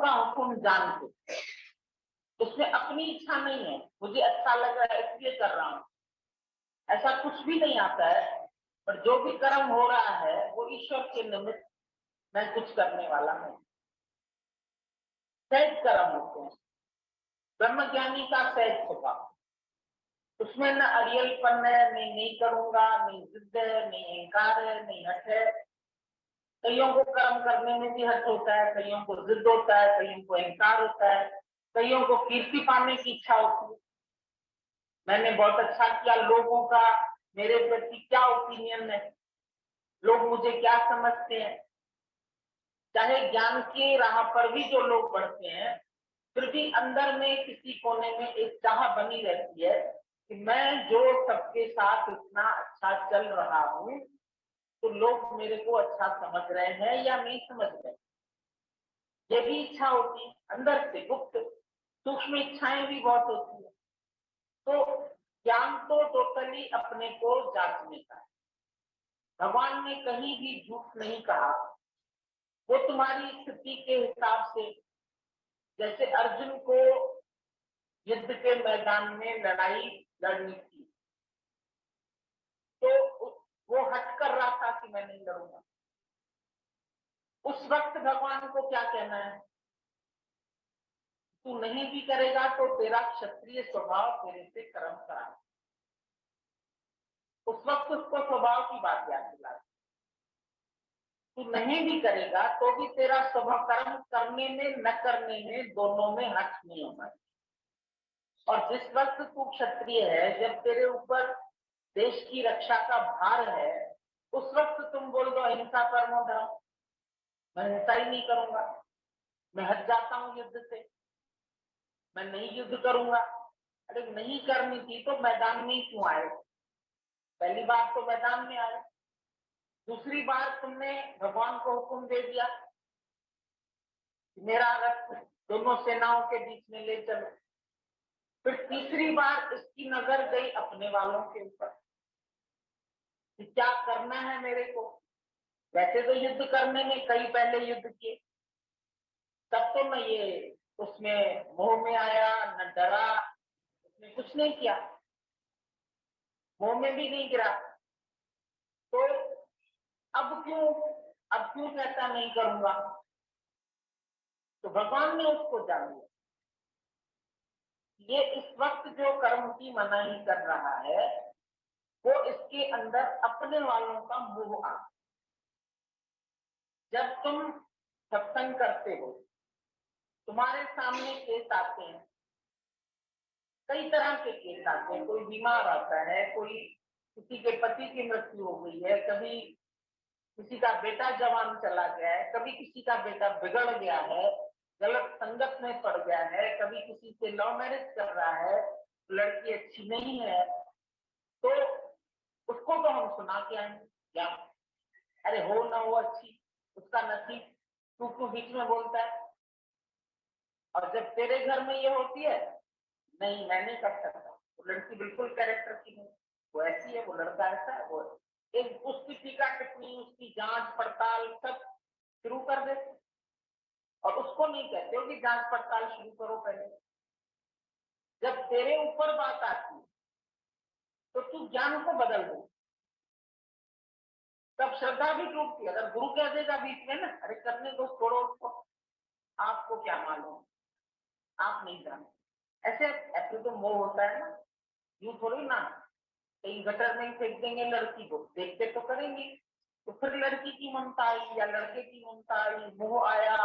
का हुक्म जान के, उसमें अपनी इच्छा नहीं है, मुझे अच्छा लग रहा है इसलिए कर रहा हूं, ऐसा कुछ भी नहीं आता है। पर जो भी कर्म हो रहा है वो ईश्वर के निमित्त मैं कुछ करने वाला नहीं। सहज कर्म होते हैं, ब्रह्मज्ञानी का सहज स्वभाव, उसमें न अड़ियलपन है, नहीं करूंगा, नहीं जिद है, नहीं अहंकार है, नहीं हट है। कईयों को कर्म करने में भी हट होता है, कईयों को जिद होता है, कईयों को अहंकार होता है, कईयों को कीर्ति पाने की इच्छा होती है। मैंने बहुत अच्छा किया, लोगों का मेरे प्रति क्या ओपिनियन है, लोग मुझे क्या समझते हैं। चाहे ज्ञान की राह पर भी जो लोग बढ़ते हैं, फिर भी अंदर में किसी कोने में एक चाह बनी रहती है कि मैं जो सबके साथ इतना अच्छा चल रहा हूं, तो लोग मेरे को अच्छा समझ रहे हैं या नहीं समझ रहे। ये भी इच्छा होती है अंदर से, गुप्त सूक्ष्म इच्छाएं भी बहुत होती है। तो ज्ञान तो टोटली अपने को जांचने का है। भगवान ने कहीं भी झूठ नहीं कहा, वो तुम्हारी स्थिति के हिसाब से, जैसे अर्जुन को युद्ध के मैदान में लड़ाई लड़नी थी, तो वो हट कर रहा था कि मैं नहीं लड़ूंगा। उस वक्त भगवान को क्या कहना है, तू नहीं भी करेगा तो तेरा क्षत्रिय स्वभाव तेरे से कर्म करा। उस वक्त उसको स्वभाव की बात याद दिला, तू नहीं भी करेगा तो भी तेरा स्वभाव कर्म करने में न करने में दोनों में हट नहीं होगा। और जिस वक्त तू क्षत्रिय है, जब तेरे ऊपर देश की रक्षा का भार है, उस वक्त तुम बोल दो अहिंसा परमो धर्म, मैं हिंसा ही नहीं करूंगा, मैं हट जाता हूं युद्ध से, मैं नहीं युद्ध करूंगा। अरे नहीं करनी थी तो मैदान में ही क्यों आए? पहली बार तो मैदान में आए, दूसरी बार तुमने भगवान को हुक्म दे दिया मेरा रथ दोनों सेनाओं के बीच में ले चलो। फिर तीसरी बार इसकी नजर गई अपने वालों के ऊपर कि क्या करना है मेरे को। वैसे तो युद्ध करने में कई पहले युद्ध किए, तब तो मैं ये उसमें मोह में आया न डरा, उसने कुछ नहीं किया, मोह में भी नहीं गिरा। तो अब क्यों कहता नहीं करूंगा? तो भगवान ने उसको जान लिया, ये इस वक्त जो कर्म की मनाही कर रहा है वो इसके अंदर अपने वालों का मोह आ। जब तुम सत्संग करते हो, तुम्हारे सामने केस आते हैं, कई तरह के केस आते हैं। कोई बीमार आता है, कोई किसी के पति की मृत्यु हो गई है, कभी किसी का बेटा जवान चला गया है, कभी किसी का बेटा बिगड़ गया है, गलत संगत में पड़ गया है, कभी किसी से लव मैरिज कर रहा है, लड़की अच्छी नहीं है, तो उसको तो हम सुना के आएंगे क्या? अरे हो ना हो अच्छी, उसका नसीब, तू क्यों बीच में बोलता है? और जब तेरे घर में ये होती है, नहीं मैं नहीं कर सकता, वो लड़की बिल्कुल कैरेक्टर की नहीं, वो ऐसी है, वो लड़का ऐसा है, वो एक उसकी टीका टिप्पणी, उसकी जांच पड़ताल सब शुरू कर देते। और उसको नहीं कहते हो कि जांच पड़ताल शुरू करो पहले। जब तेरे ऊपर बात आती है तो तू ज्ञान को बदल दो, तब श्रद्धा भी टूटती है। अगर गुरु कह देगा बीच में ना, अरे करने दो, छोड़ो उसको, आपको क्या मालूम, आप नहीं जानते, ऐसे ऐसे तो मोह होता है ना। यूं थोड़ी ना कहीं गटर में फेंक देंगे लड़की को, देखते तो करेंगे। तो फिर लड़की की ममता आई या लड़के की ममता आई, मोह आया,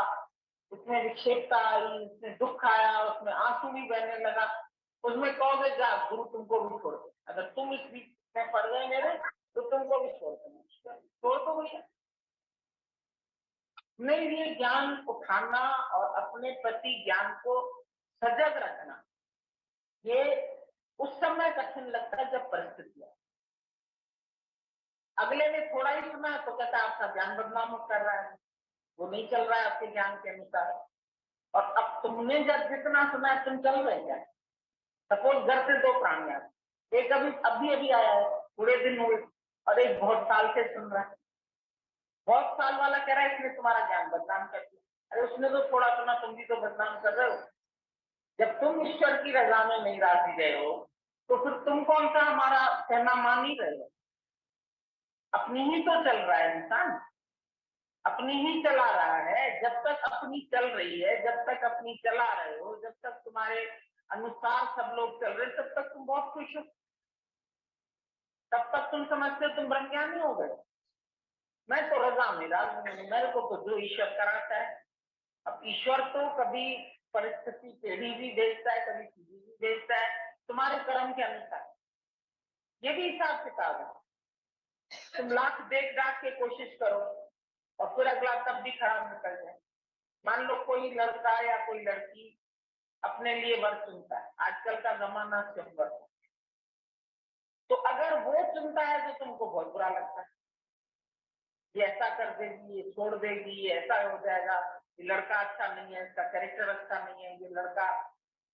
उसमें विक्षेपता आई, उसमें दुख आया, उसमें आंसू भी बहने लगा। उसमें कहोगे जा गुरु तुमको भी छोड़ दे, अगर तुम इस बीच में पड़ गए मेरे तो तुमको भी छोड़ देना, छोड़ दो भैया। नहीं, ये ज्ञान उठाना और अपने प्रति ज्ञान को सजग रखना, ये उस समय कठिन लगता है जब परिस्थितियां, अगले ने थोड़ा ही सुना तो कहता है आपका ज्ञान बदनाम कर रहा है, वो नहीं चल रहा है आपके ज्ञान के अनुसार। और अब तुमने जब जितना सुना है तुम चल रहे क्या? सपोज घर से दो प्राणी आते, एक अभी अभी आया है, पूरे दिन हुए, और एक बहुत साल से सुन रहा है। बहुत साल वाला कह रहा है इसने तुम्हारा ज्ञान बदनाम कर दिया। अरे उसने तो थोड़ा सुना, तुम भी तो बदनाम कर रहे हो। जब तुम ईश्वर की रजा में नहीं राजी गए हो तो फिर तुम कौन सा हमारा कहना मान ही रहे हो? अपनी ही तो चल रहा है इंसान, अपनी ही चला रहा है। जब तक अपनी चल रही है, जब तक अपनी चला रहे हो, जब तक तुम्हारे अनुसार सब लोग चल रहे, तब तक तुम बहुत खुश हो। तब तक तुम समझते हो तुम ब्रह्मज्ञानी हो गए। मैं तो रजा में राजी हूं, मेरे को तो जो ईश्वर कराता है। अब ईश्वर तो कभी परिस्थिति टेढ़ी भी भेजता है, कभी सीधी भी भेजता है, तुम्हारे कर्म के अनुसार। ये भी हिसाब किताब है। तुम लाख देख दाख के कोशिश करो और फिर अगला तब भी खराब निकल जाए। मान लो कोई लड़का या कोई लड़की अपने लिए वर चुनता है, आजकल का जमाना स्वयंवर, तो अगर वो चुनता है तो तुमको बहुत बुरा लगता है, ये ऐसा कर देगी, ये छोड़ देगी, ये ऐसा हो जाएगा, ये लड़का अच्छा नहीं है, इसका कैरेक्टर अच्छा नहीं है, ये लड़का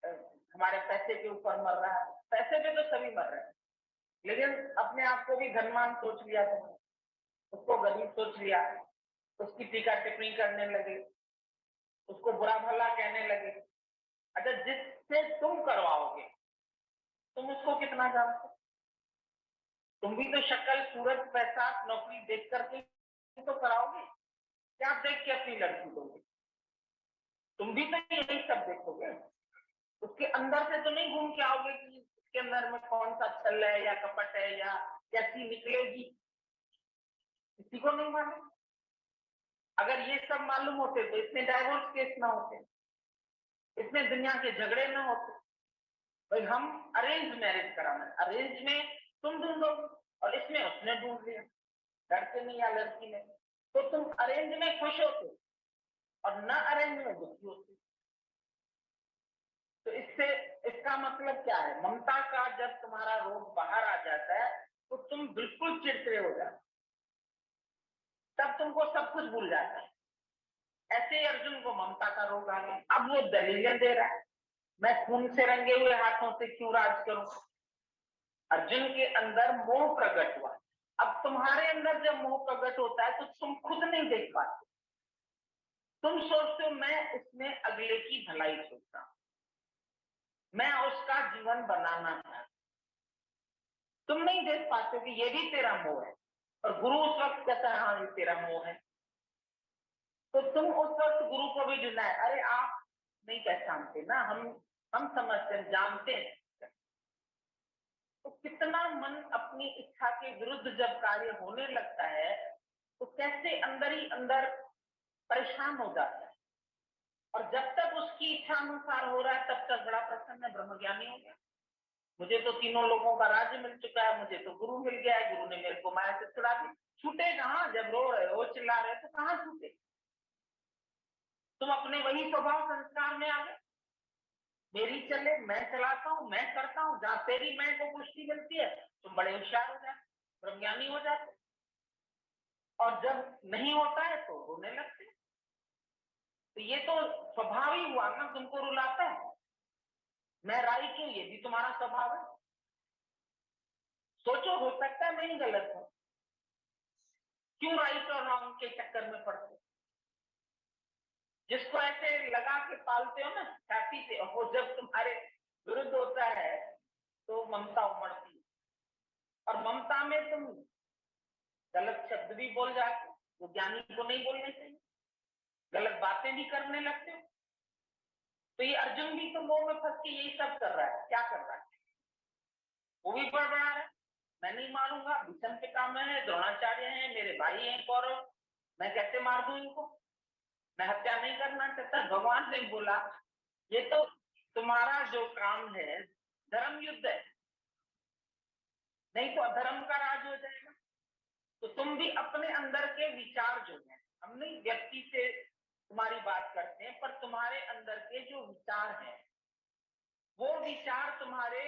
हमारे पैसे के ऊपर मर रहा है। पैसे पे तो सभी मर रहे हैं, लेकिन अपने आप को भी धनवान सोच लिया तुमने, उसको गरीब सोच लिया, उसकी टीका टिप्पणी करने लगे, उसको बुरा भला कहने लगे। अच्छा, जिससे तुम करवाओगे तुम उसको कितना जानते? तुम भी तो शक्ल सूरत पैसा नौकरी देख करके तो कराओगे, क्या देख के अपनी लड़की दोगे? तुम भी तो यही सब देखोगे, उसके अंदर से तो नहीं घूम के आओगे कि उसके अंदर में कौन सा छल है या कपट है या कैसी निकलेगी, किसी को नहीं मालूम। अगर ये सब मालूम होते तो इतने डाइवोर्स केस ना होते, इतने दुनिया के झगड़े ना होते। भाई हम अरेंज मैरिज कराना, अरेंज में तुम ढूंढोगे और इसमें उसने ढूंढ लिया, लड़के ने या लड़की ने, तो तुम अरेंज में खुश होते और न अरेंज में दुखी होते। तो इससे इसका मतलब क्या है? ममता का जब तुम्हारा रोग बाहर आ जाता है तो तुम बिल्कुल चिड़चिड़े हो जाते, तब तुमको सब कुछ भूल जाता है। ऐसे ही अर्जुन को ममता का रोग आ गया, अब वो दलीलें दे रहा है, मैं खून से रंगे हुए हाथों से क्यों राज करूं। अर्जुन के अंदर मोह प्रकट हुआ। अब तुम्हारे अंदर जब मोह प्रकट होता है तो तुम खुद नहीं देख पाते, तुम सोचते हो मैं इसमें अगले की भलाई सोचता हूं, मैं उसका जीवन बनाना चाहता। तुम नहीं देख पाते कि ये भी तेरा मोह है, और गुरु उस वक्त कहता है हाँ ये तेरा मोह है, तो तुम उस वक्त गुरु को भी जुड़ना है। अरे आप नहीं पहचानते ना, हम समझते हैं, जानते हैं। तो कितना मन अपनी इच्छा के विरुद्ध जब कार्य होने लगता है तो कैसे अंदर ही अंदर परेशान हो जाता है। और जब तक उसकी इच्छा अनुसार हो रहा है तब तक बड़ा प्रसन्न है, ब्रह्मज्ञानी हो गया, मुझे तो तीनों लोगों का राज्य मिल चुका है, मुझे तो गुरु मिल गया है, गुरु ने मेरे को माया से छुड़ा दी। छूटे कहाँ? जब रो रहे हो चिल्ला रहे हो तो कहाँ छूटे? तुम अपने वही स्वभाव संस्कार में आ गए, मेरी चले, मैं चलाता हूँ, मैं करता हूँ। जहां तेरी मैं को पुष्टि मिलती है तुम बड़े होशियार हो जाते, ब्रह्मज्ञानी हो जाते, और जब नहीं होता है तो रोने लगते। तो ये तो स्वभाव ही हुआ ना, तुमको रुलाता है। मैं राइट हूं, ये भी तुम्हारा स्वभाव है। सोचो, हो सकता है मैं ही गलत हूं, क्यों राइट और रॉन्ग के चक्कर में पड़ते? जिसको ऐसे लगा के पालते हो ना छाती से, और वो जब तुम्हारे विरुद्ध होता है तो ममता उमड़ती है, और ममता में तुम गलत शब्द भी बोल जाते हो, वो ज्ञानी को नहीं बोलने चाहिए, गलत बातें भी करने लगते हो। तो ये अर्जुन भी तो मोह में फंस के यही सब कर रहा है। क्या कर रहा है? वो भी बड़ा है, मैं नहीं मारूंगा, भीषण पितामह है, द्रोणाचार्य है, मेरे भाई हैं कौरव, मैं कैसे मार दूं इनको, मैं हत्या नहीं करना चाहता। भगवान ने बोला ये तो तुम्हारा जो काम है धर्म युद्ध है, नहीं तो अधर्म का राज हो जाएगा। तो तुम भी अपने अंदर के विचार जो है, हम नहीं व्यक्ति से तुम्हारी बात करते हैं, पर तुम्हारे अंदर के जो विचार हैं वो विचार तुम्हारे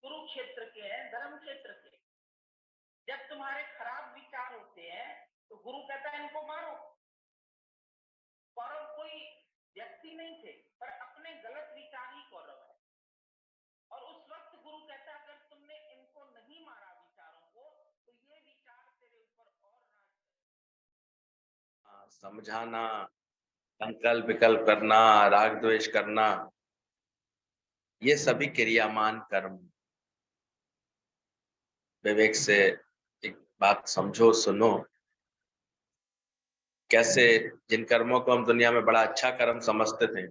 कुरुक्षेत्र के हैं, धर्म क्षेत्र के। जब तुम्हारे खराब विचार होते हैं तो गुरु कहता है इनको मारो। कौरव कोई व्यक्ति नहीं थे, पर अपने गलत विचार ही कौरव है। और उस वक्त गुरु कहता है अगर तुमने इनको नहीं मारा विचारों को तो ये विचार तेरे ऊपर और राज करेंगे। समझाना संकल्प विकल्प करना, राग द्वेष करना, ये सभी क्रियामान कर्म। विवेक से एक बात समझो, सुनो, कैसे जिन कर्मों को हम दुनिया में बड़ा अच्छा कर्म समझते थे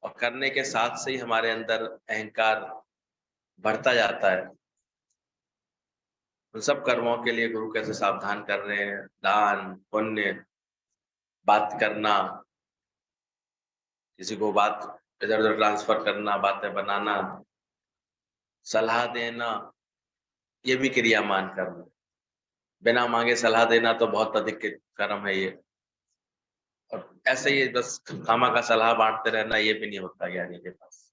और करने के साथ से ही हमारे अंदर अहंकार बढ़ता जाता है, उन सब कर्मों के लिए गुरु कैसे सावधान कर रहे हैं। दान पुण्य, बात करना, किसी को बात इधर उधर ट्रांसफर करना, बातें बनाना, सलाह देना, ये भी क्रियामान कर्म है। बिना मांगे सलाह देना तो बहुत अधिक कर्म है ये। और ऐसे ही बस खामा का सलाह बांटते रहना, ये भी नहीं होता ज्ञानी के पास।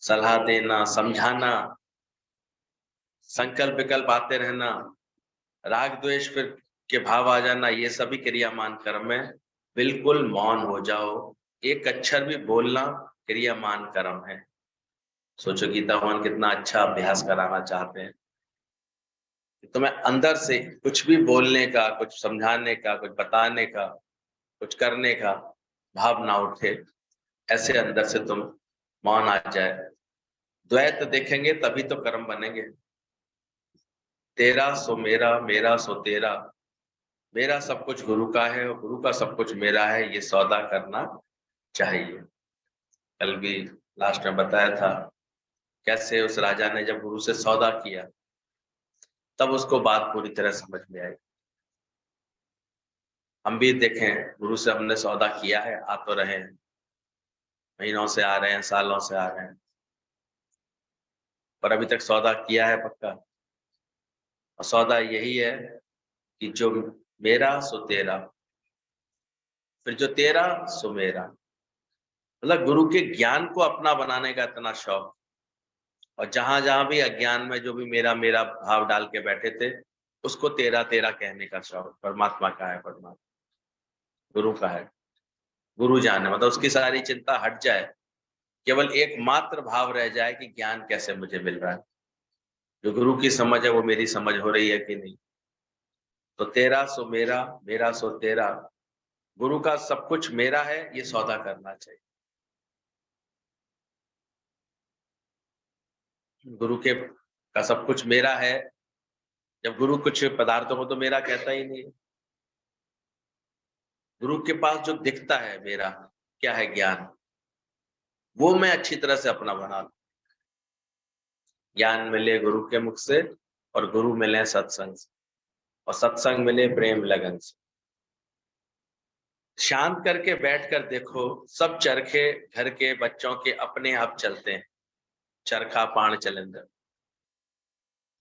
सलाह देना, समझाना, संकल्प विकल्प आते रहना, राग द्वेष फिर के भाव आ जाना, ये सभी क्रियामान कर्म है। बिल्कुल मौन हो जाओ, एक अक्षर भी बोलना क्रियामान कर्म है। सोचो गीता भगवान कितना अच्छा अभ्यास कराना चाहते हैं। तुम्हें अंदर से कुछ भी बोलने का, कुछ समझाने का, कुछ बताने का, कुछ करने का भाव ना उठे, ऐसे अंदर से तुम मौन आ जाए। द्वैत देखेंगे तभी तो कर्म बनेंगे। तेरा सो मेरा, मेरा सो तेरा, मेरा सब कुछ गुरु का है और गुरु का सब कुछ मेरा है, ये सौदा करना चाहिए। कल भी लास्ट में बताया था कैसे उस राजा ने जब गुरु से सौदा किया तब उसको बात पूरी तरह समझ में आई। हम भी देखें, गुरु से हमने सौदा किया है, आ तो रहे हैं, महीनों से आ रहे हैं, सालों से आ रहे हैं, पर अभी तक सौदा किया है पक्का। और सौदा यही है कि जो मेरा सो तेरा, फिर जो तेरा सो मेरा। मतलब गुरु के ज्ञान को अपना बनाने का इतना शौक, और जहां जहां भी अज्ञान में जो भी मेरा मेरा भाव डाल के बैठे थे, उसको तेरा तेरा कहने का शौक। परमात्मा का है, परमात्मा गुरु का है। गुरु जाने मतलब उसकी सारी चिंता हट जाए, केवल एकमात्र भाव रह जाए कि ज्ञान कैसे मुझे मिल रहा है, जो गुरु की समझ है वो मेरी समझ हो रही है कि नहीं। तो तेरा सो मेरा, मेरा सो तेरा, गुरु का सब कुछ मेरा है, ये सौदा करना चाहिए। गुरु के का सब कुछ मेरा है, जब गुरु कुछ पदार्थों को तो मेरा कहता ही नहीं। गुरु के पास जो दिखता है मेरा क्या है, ज्ञान, वो मैं अच्छी तरह से अपना बना लूं। ज्ञान मिले गुरु के मुख से, और गुरु मिले सत्संग से, और सत्संग मिले प्रेम लगन से। शांत करके बैठकर देखो, सब चरखे घर के बच्चों के अपने आप चलते हैं। चरखा पाण चलेंद्र,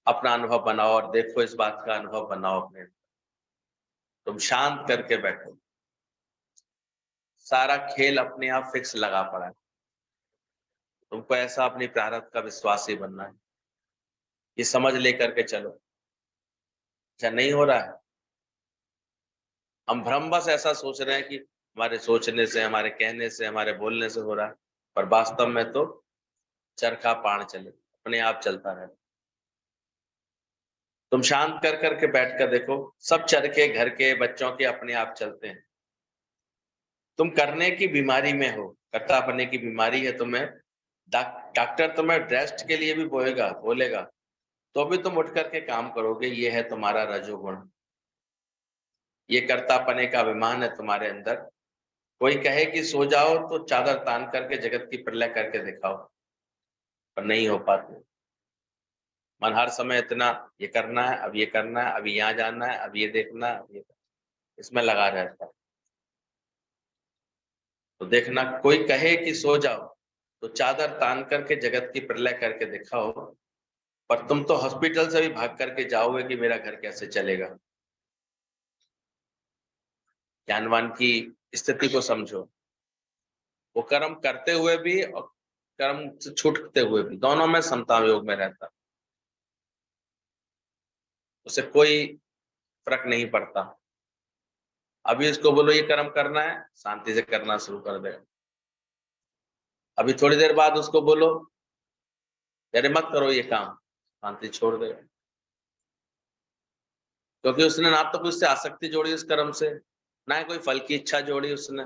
अपना अनुभव बनाओ और देखो, इस बात का अनुभव बनाओ अपने। तुम शांत करके बैठो, सारा खेल अपने आप फिक्स लगा पड़ा है। तुमको ऐसा अपनी प्रारब्ध का विश्वासी बनना है, ये समझ लेकर के चलो। अच्छा नहीं हो रहा है, हम भ्रमवश ऐसा सोच रहे हैं कि हमारे सोचने से, हमारे कहने से, हमारे बोलने से हो रहा है, पर वास्तव में तो चरखा पाण चले, अपने आप चलता रहे। तुम शांत कर करके बैठ कर देखो, सब चरखे घर के बच्चों के अपने आप चलते हैं। तुम करने की बीमारी में हो, कर्ता बनने की बीमारी है तुम्हें, डॉक्टर तुम्हें रेस्ट के लिए भी बोलेगा, तो भी तुम उठ करके काम करोगे। ये है तुम्हारा रजोगुण, ये कर्तापने का अभिमान है तुम्हारे अंदर। कोई कहे कि सो जाओ तो चादर तान करके जगत की प्रलय करके दिखाओ, पर नहीं हो पाते। मन हर समय इतना ये करना है, अब ये करना है, अभी यहाँ जाना है, अब ये देखना है, अब ये इसमें लगा रहता है। तो देखना, कोई कहे कि सो जाओ तो चादर तान करके जगत की प्रलय करके दिखाओ, पर तुम तो हॉस्पिटल से भी भाग करके जाओगे कि मेरा घर कैसे चलेगा। ज्ञानवान की स्थिति को समझो, वो कर्म करते हुए भी और कर्म से छूटते हुए भी, दोनों में समता योग में रहता, उसे कोई फर्क नहीं पड़ता। अभी इसको बोलो ये कर्म करना है, शांति से करना शुरू कर दे। अभी थोड़ी देर बाद उसको बोलो अरे मत करो ये काम, शांति छोड़ दे। क्योंकि उसने ना तो कोई उससे आसक्ति जोड़ी उस कर्म से, ना ही कोई फल की इच्छा जोड़ी उसने,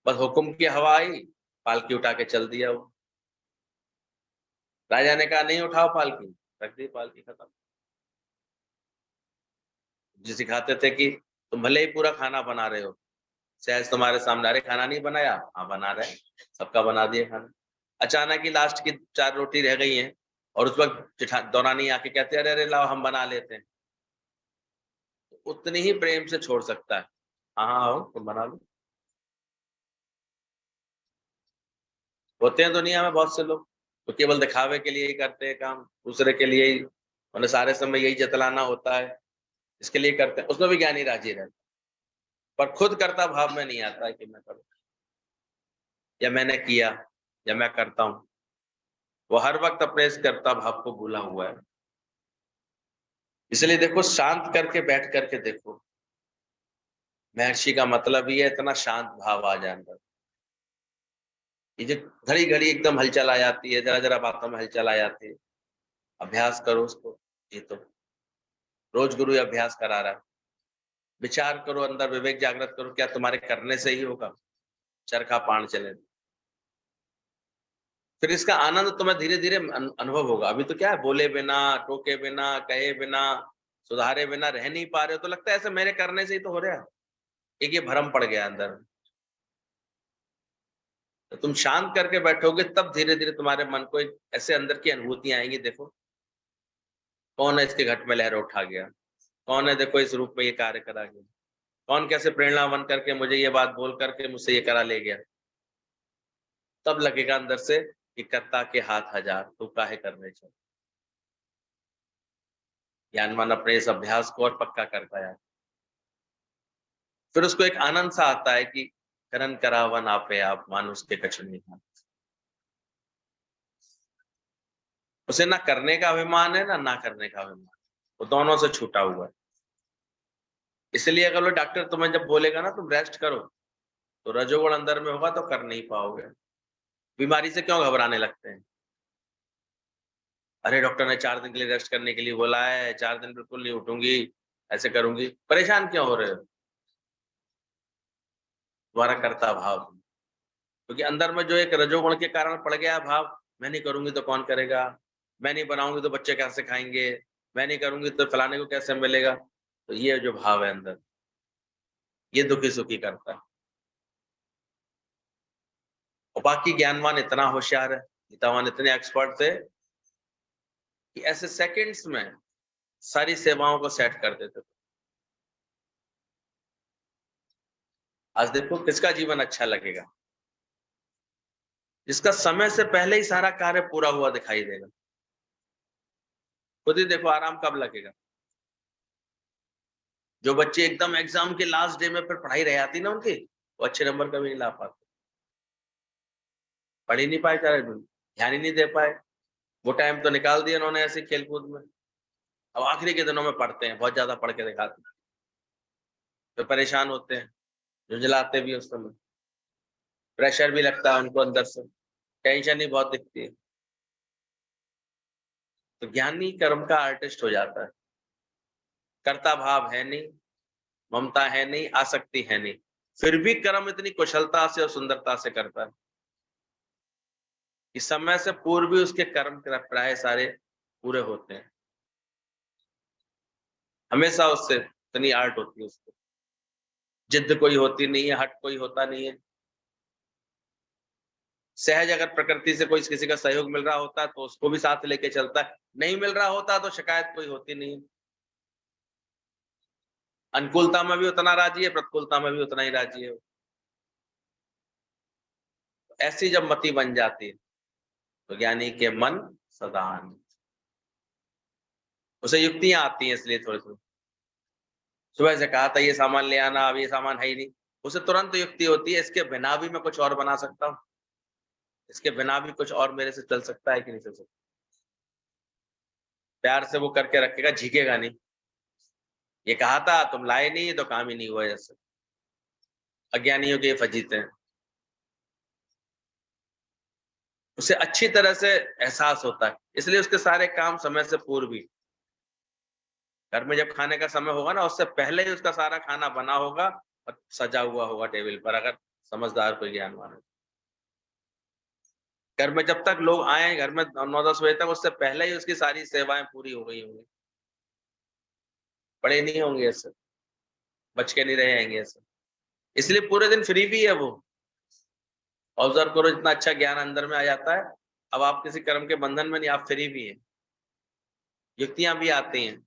बस हुक्म की हवा आई, पालकी उठा के चल दिया वो। राजा ने कहा नहीं उठाओ पालकी, रख दी पालकी, खत्म। जी सिखाते थे कि तुम भले ही पूरा खाना बना रहे हो, सहज तुम्हारे सामने, अरे खाना नहीं बनाया, हाँ बना रहे हैं, सबका बना दिया खाना। अचानक ही लास्ट की 4 रोटी रह गई हैं और उस वक़्त दौरानी आके कहते हैं, अरे लाओ हम बना लेते हैं। उतनी ही प्रेम से छोड़ सकता है। हाँ, हाँ, आओ तुम बना लो। होते हैं दुनिया में बहुत से लोग, तो केवल दिखावे के लिए ही करते हैं काम, दूसरे के लिए ही, उन्हें सारे समय यही जतलाना होता है, इसके लिए करते हैं, उसमें भी ज्ञानी राजी रहता है। पर खुद कर्ता भाव में नहीं आता है कि मैं करूँ, या मैंने किया, या मैं करता हूँ। वो हर वक़्त अपने इस कर्ता भाव को भूला हुआ है। इसलिए देखो, शांत करके बैठ करके देखो, महर्षि का मतलब ही है इतना शांत भाव आ जाए अंदर। ये जो घड़ी-घड़ी एकदम हलचल आ जाती है, ज़रा-ज़रा बातों में हलचल आ जाती है, अभ्यास करो उसको। ये तो रोज गुरु ये अभ्यास करा रहा है। विचार करो, अंदर विवेक जागृत करो, क्या तुम्हारे करने से ही होगा? चरखा पाण चले। फिर इसका आनंद तुम्हें धीरे-धीरे अनुभव होगा। अभी तो क्या है, बोले बिना, टोके बिना, कहे बिना, सुधारे बिना रह नहीं पा रहे हो, तो लगता है ऐसे मेरे करने से ही तो हो रहा है। एक ये भ्रम पड़ गया अंदर। तो तुम शांत करके बैठोगे, तब धीरे-धीरे तुम्हारे मन को एक ऐसे अंदर की अनुभूतियाँ आएँगी। देखो, कौन है इसके घट में लहर उठा गया? कौन है देखो इस रूप में ये कार्य करा गया? कौन कैसे प्रेरणा बन करके मुझे ये बात बोल करके मुझसे ये करा ले गया? तब लगेगा अंदर से कि कर्ता के हाथ हजार, तू काहे करने चल। ज्ञानवान अपने इस अभ्यास को और पक्का करता है। फिर उसको एक आनंद सा आता है कि करन करावन आपे आप, मानुष के कछु नहीं भात। उसे ना करने का अभिमान है, ना करने का अभिमान। वो दोनों से छूटा हुआ है। इसलिए अगर वो डॉक्टर तुम्हें जब बोलेगा ना तुम रेस्ट करो, तो रजोगुण अंदर में होगा तो कर नहीं पाओगे। बीमारी से क्यों घबराने लगते हैं? अरे डॉक्टर ने 4 दिन के लिए रेस्ट करने के लिए बोला है, 4 दिन बिल्कुल नहीं उठूँगी, ऐसे करूँगी। परेशान क्यों हो रहे हो? तुम्हारा कर्ता भाव। क्योंकि अंदर में जो एक रजोगुण के कारण पड़ गया है भाव, मैं नहीं करूँगी तो कौन करेगा? मैं नहीं बनाऊँगी तो बच्चे कैसे खाएँगे? मैं नहीं करूँगी तो फलाने को कैसे मिलेगा? तो ये जो भाव है अंदर, ये दुखी-सुखी करता है। और बाकी ज्ञानवान इतना होशियार है, गीतावान इतने एक्सपर्ट थे कि ऐसे सेकंड्स में सारी सेवाओं को सेट कर देते थे। आज देखो किसका जीवन अच्छा लगेगा? जिसका समय से पहले ही सारा कार्य पूरा हुआ दिखाई देगा। खुद ही देखो आराम कब लगेगा? जो बच्चे एकदम एग्ज़ाम के लास्ट डे में फिर पढ़ाई रह जाती ना उनकी, वो अच्छे नंबर कभी नहीं ला पाते। पढ़ ही नहीं पाए सारे दिन, ध्यान ही नहीं दे पाए। वो टाइम तो निकाल दिया उन्होंने ऐसे खेल-कूद में। अब आखिरी के दिनों में पढ़ते हैं, बहुत ज़्यादा पढ़ के दिखाते हैं। फिर परेशान होते हैं, झुँझलाते भी हैं उस समय। प्रेशर भी लगता है उनको अंदर से, टेंशन ही बहुत दिखती है। तो ज्ञानी कर्म का आर्टिस्ट हो जाता है। कर्ता भाव है नहीं, ममता है नहीं, आसक्ति है नहीं। फिर भी कर्म इतनी कुशलता से और सुंदरता से करता है कि समय से पूर्व भी उसके कर्म प्राय सारे पूरे होते हैं। हमेशा उससे इतनी आर्ट होती है उसको। जिद कोई होती नहीं है, हठ कोई होता नहीं है। सहज अगर प्रकृति से कोई किसी का सहयोग मिल रहा होता है तो उसको भी साथ लेके चलता है। नहीं मिल रहा होता तो शिकायत कोई होती नहीं है। अनुकूलता में भी उतना राजी है, प्रतिकूलता में भी उतना ही राजी है। ऐसी जब मति बन जाती है तो ज्ञानी के मन सदा आनंद। उसे युक्तियाँ आती हैं इसलिए थोड़ी-थोड़ी। सुबह से कहा था ये सामान ले आना, अब ये सामान है ही नहीं। उसे तुरंत युक्ति होती है, इसके बिना भी मैं कुछ और बना सकता हूँ। इसके बिना भी कुछ और मेरे से चल सकता है कि नहीं चल सकता। प्यार से वो करके रखेगा, झिकेगा नहीं। ये कहा था तुम लाए नहीं तो काम ही नहीं हुआ जैसे। अज्ञानियों के ये फजीते हैं। उसे अच्छी तरह से एहसास होता है, इसलिए उसके सारे काम समय से पूर्व ही। घर में जब खाने का समय होगा ना, उससे पहले ही उसका सारा खाना बना होगा और सजा हुआ होगा टेबल पर। अगर समझदार कोई ज्ञानवान है। घर में जब तक लोग आए घर में 9-10 बजे तक, उससे पहले ही उसकी सारी सेवाएं पूरी हो गई होंगी, पड़े नहीं होंगे ऐसे, बच के नहीं रहे आएंगे ऐसे। इसलिए पूरे दिन फ्री भी है वो। ऑब्जर्व करो, इतना अच्छा ज्ञान अंदर में आ जाता है। अब आप किसी कर्म के बंधन में नहीं, आप फ्री भी हैं, युक्तियां भी आती हैं,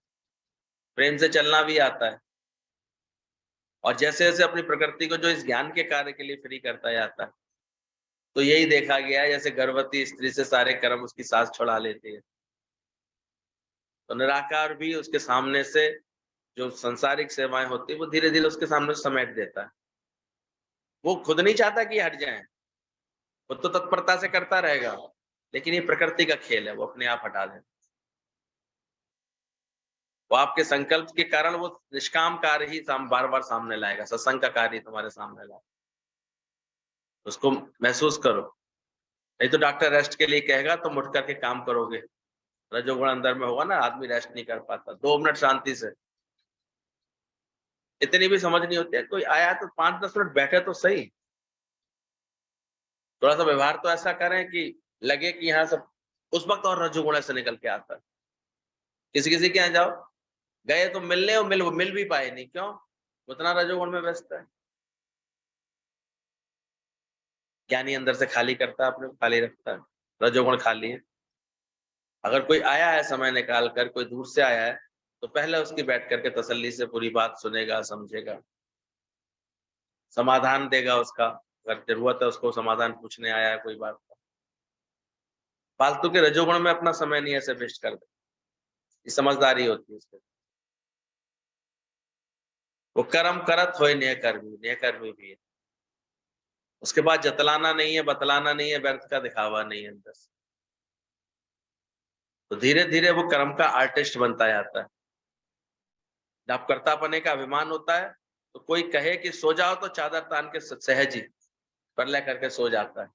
प्रेम से चलना भी आता है। और जैसे जैसे अपनी प्रकृति को जो इस ज्ञान के कार्य के लिए फ्री करता जाता है, तो यही देखा गया है, जैसे गर्भवती स्त्री से सारे कर्म उसकी सांस छुड़ा लेती है, तो निराकार भी उसके सामने से जो सांसारिक सेवाएं होती है वो धीरे धीरे उसके सामने समेट देता है। वो खुद नहीं चाहता कि हट जाए, वो तो तत्परता से करता रहेगा, लेकिन ये प्रकृति का खेल है, वो अपने आप हटा दे। वो आपके संकल्प के कारण वो निष्काम कार्य ही बार बार सामने लाएगा, सत्संग का कार्य तुम्हारे सामने लाएगा, उसको महसूस करो। नहीं तो डॉक्टर रेस्ट के लिए कहेगा तो उठ करके काम करोगे, रजोगुण अंदर में होगा ना, आदमी रेस्ट नहीं कर पाता। 2 मिनट शांति से, इतनी भी समझ नहीं होती है। कोई आया तो 5-10 मिनट बैठे तो सही, थोड़ा सा व्यवहार तो ऐसा करें कि लगे कि यहाँ सब उस वक्त और रजोगुण से निकल के आता है। किसी किसी के यहाँ जाओ, गए तो मिलने और मिल भी पाए नहीं, क्यों? उतना रजोगुण में व्यस्त है। ज्ञानी अंदर से खाली करता है, अपने को खाली रखता है, रजोगुण खाली है। अगर कोई आया है समय निकाल कर, कोई दूर से आया है, तो पहले उसकी बैठ करके तसल्ली से पूरी बात सुनेगा, समझेगा, समाधान देगा उसका, अगर जरूरत है उसको समाधान पूछने आया है कोई बात का। फालतू के रजोगुण में अपना समय नहीं ऐसे वेस्ट कर दे, ये समझदारी होती है उसके। वो कर्म करत होय नेह कर्मी भी है। उसके बाद जतलाना नहीं है, बतलाना नहीं है, व्यर्थ का दिखावा नहीं है अंदर से। तो धीरे धीरे वो कर्म का आर्टिस्ट बनता जाता है। जब कर्तापने का अभिमान होता है, तो कोई कहे कि सो जाओ तो चादर तान के सहज ही परले करके सो जाता है।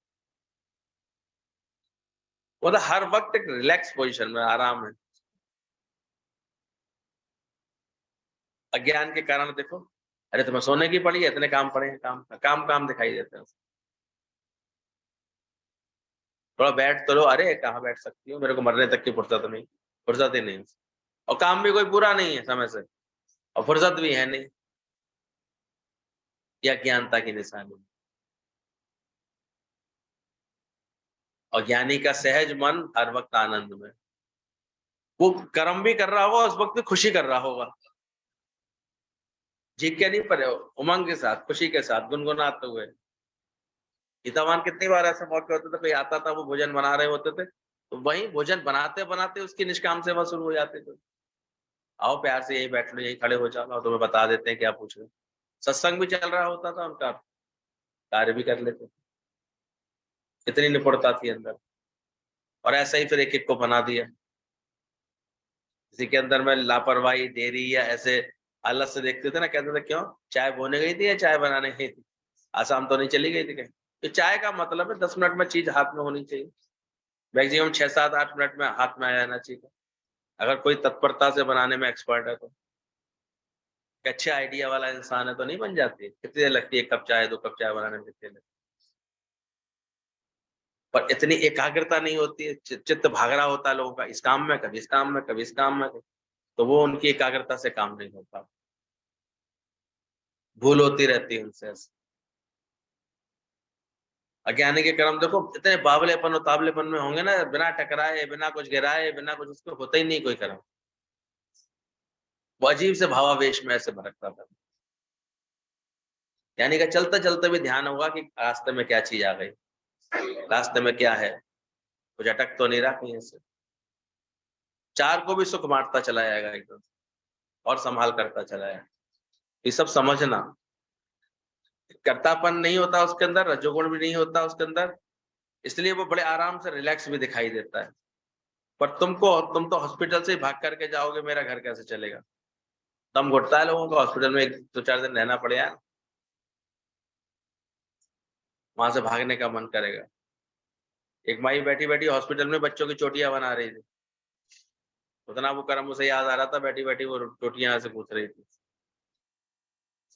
वो तो हर वक्त एक रिलैक्स पोजीशन में, आराम है। अज्ञान के कारण देखो, अरे तुम्हें सोने की पड़ी है, इतने काम पड़े हैं, काम काम काम दिखाई देते हैं। थोड़ा बैठ तो लो, अरे कहाँ बैठ सकती हो, मेरे को मरने तक की फुर्सत नहीं, फुर्सत ही नहीं। और काम भी कोई बुरा नहीं है समय से, और फुर्सत भी है नहीं, या ज्ञानता की निशानी। और ज्ञानी का सहज मन हर वक्त आनंद में, वो कर्म भी कर रहा होगा, उस वक्त भी खुशी कर रहा होगा, जीत के नहीं पर उमंग के साथ, खुशी के साथ, गुनगुनाते हुए। गीतावान कितनी बार ऐसे मौके होते थे, कोई आता था, वो भोजन बना रहे होते थे, तो वही भोजन बनाते बनाते उसकी निष्काम सेवा शुरू हो जाती थी। आओ प्यार से यही बैठ लो, यही खड़े हो जाओ, तुम्हें बता देते हैं क्या पूछ रहे। सत्संग भी चल रहा होता था उनका, कार्य भी कर लेते थे, इतनी निपुणता थी अंदर। और ऐसा ही फिर एक एक को बना दिया। किसी के अंदर में लापरवाही, देरी या ऐसे आलस से देखते थे ना, कहते थे क्यों चाय बोने गई थी या चाय बनाने गई थी, आसाम तो नहीं चली गई थी कहीं। तो चाय का मतलब है 10 मिनट में चीज हाथ में होनी चाहिए, मैक्सिमम 6-7-8 मिनट में हाथ में आ जाना चाहिए। अगर कोई तत्परता से बनाने में एक्सपर्ट है तो, अच्छे आइडिया वाला इंसान है तो नहीं बन जाती, कितनी देर लगती है 1 कप चाय 2 कप चाय बनाने में, कितनी देर। पर इतनी एकाग्रता नहीं होती है, चित्त भाग रहा होता है लोगों का, इस काम में कभी इस काम में कभी इस काम में, तो वो उनकी एकाग्रता से काम नहीं होता, भूल होती रहती है उनसे। अज्ञानी के कर्म देखो इतने बावलेपन और तावलेपन में होंगे ना, बिना टकराए, बिना कुछ गिराए, बिना कुछ, उसको होता ही नहीं कोई कर्म। वो अजीब से भावावेश में ऐसे भटकता था। यानी कि चलते चलते भी ध्यान होगा कि रास्ते में क्या चीज आ गई, रास्ते में क्या है, कुछ अटक तो नहीं रहा कहीं से। चार को भी सुख बांटता चला जाएगा एकदम, और संभाल करता चला जाएगा। ये सब समझना, कर्तापन नहीं होता उसके अंदर, रजोगुण भी नहीं होता उसके अंदर, इसलिए वो बड़े आराम से रिलैक्स भी दिखाई देता है। पर तुम तो हॉस्पिटल से ही भाग करके जाओगे, मेरा घर कैसे चलेगा, दम घुटता है लोगों को, हॉस्पिटल में 1-2-4 दिन रहना पड़े यार, वहां से भागने का मन करेगा। एक माई बैठी बैठी हॉस्पिटल में बच्चों की चोटियां बना रही थी, उतना वो कर्म उसे याद आ रहा था, बैठी बैठी वो चोटियां से पूछ रही थी।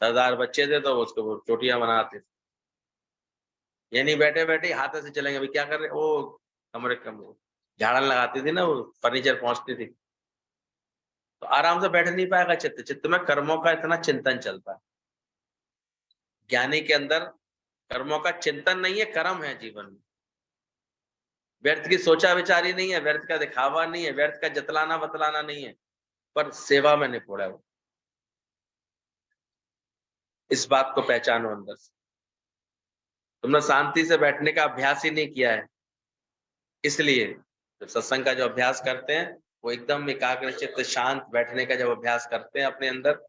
सरदार बच्चे थे तो उसको वो चोटियां बनाते थे। ये नहीं बैठे बैठे हाथ से चलेंगे, अभी क्या कर रहे, वो कमरे कम झाड़न लगाती थी ना, वो फर्नीचर पहुंचती थी, तो आराम से बैठ नहीं पाएगा चित्त। चित्त में कर्मों का इतना चिंतन चलता है। ज्ञानी के अंदर कर्मों का चिंतन नहीं है, कर्म है जीवन में। व्यर्थ की सोचा विचारी नहीं है, व्यर्थ का दिखावा नहीं है, व्यर्थ का जतलाना बतलाना नहीं है, पर सेवा में निपुण है वो। इस बात को पहचानो अंदर से। तुमने शांति से बैठने का अभ्यास ही नहीं किया है, इसलिए जब सत्संग का जो अभ्यास करते हैं वो एकदम एकाग्र चित्त शांत बैठने का जब अभ्यास करते हैं, अपने अंदर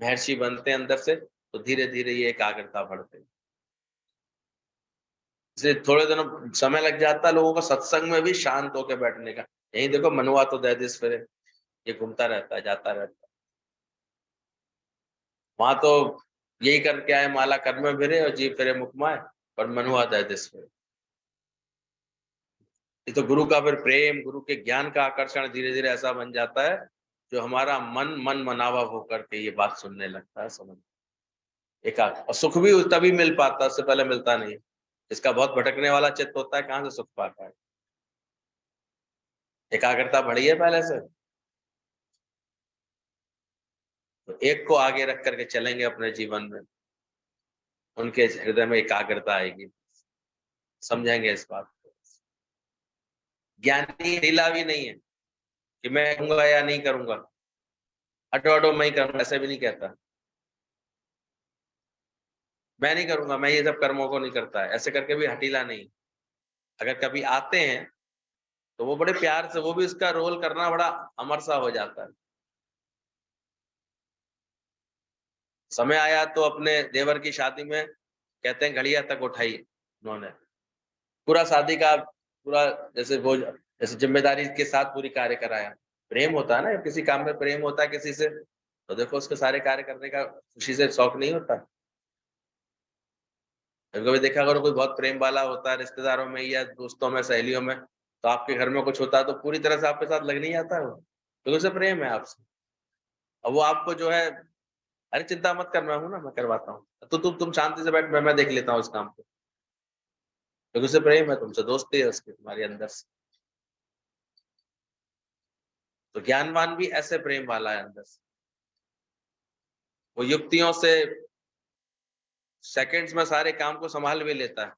महर्षि बनते हैं अंदर से, तो धीरे धीरे ये एकाग्रता बढ़ते हैं। इसलिए थोड़े दिनों समय लग जाता है लोगों को सत्संग में भी शांत होकर बैठने का। यही देखो मनुआ तो दैदिस फिरे, ये घूमता रहता है, जाता रहता है। वहां तो यही करके आए, माला कर में फिरे और जीव फिरे मुकमाए, पर मनुआ दैदिस फिरे। ये तो गुरु का फिर प्रेम, गुरु के ज्ञान का आकर्षण धीरे धीरे ऐसा बन जाता है, जो हमारा मन मन मनावा होकर के ये बात सुनने लगता है, समझ एकाग्र। और सुख भी तभी मिल पाता, उससे पहले मिलता नहीं। इसका बहुत भटकने वाला चित्त होता है, कहाँ से सुख पाता है। एकाग्रता बढ़ी है पहले से, तो एक को आगे रख करके चलेंगे अपने जीवन में, उनके हृदय में एकाग्रता आएगी, समझेंगे इस बात को। ज्ञानी ढीला भी नहीं है कि मैं करूंगा या नहीं करूंगा, हटो हटो मैं ही करूंगा, ऐसे भी नहीं कहता। मैं नहीं करूंगा, मैं ये सब कर्मों को नहीं करता है, ऐसे करके भी हटीला नहीं। अगर कभी आते हैं तो वो बड़े प्यार से, वो भी उसका रोल करना बड़ा अमर सा हो जाता है। समय आया तो अपने देवर की शादी में कहते हैं घड़िया तक उठाई उन्होंने, पूरा शादी का पूरा, जैसे वो जैसे जिम्मेदारी के साथ पूरी कार्य कराया। प्रेम होता है ना, किसी काम में प्रेम होता है किसी से, तो देखो उसके सारे कार्य करने का खुशी से शौक नहीं होता। कभी देखा करो कोई बहुत प्रेम वाला होता है रिश्तेदारों में या दोस्तों में सहेलियों में, तो आपके घर में कुछ होता है तो पूरी तरह से आपके साथ लग नहीं आता है वो, तो उसे प्रेम है आपसे। अब वो आपको जो है, अरे चिंता मत कर, मैं हूं ना, मैं करवाता हूँ, तो तुम शांति से बैठ, मैं देख लेता हूँ इस काम को, क्योंकि उसे प्रेम है तुमसे, दोस्ती है उसकी तुम्हारे अंदर से। तो ज्ञानवान भी ऐसे प्रेम वाला है अंदर से, वो युक्तियों से सेकंड्स में सारे काम को संभाल भी लेता है,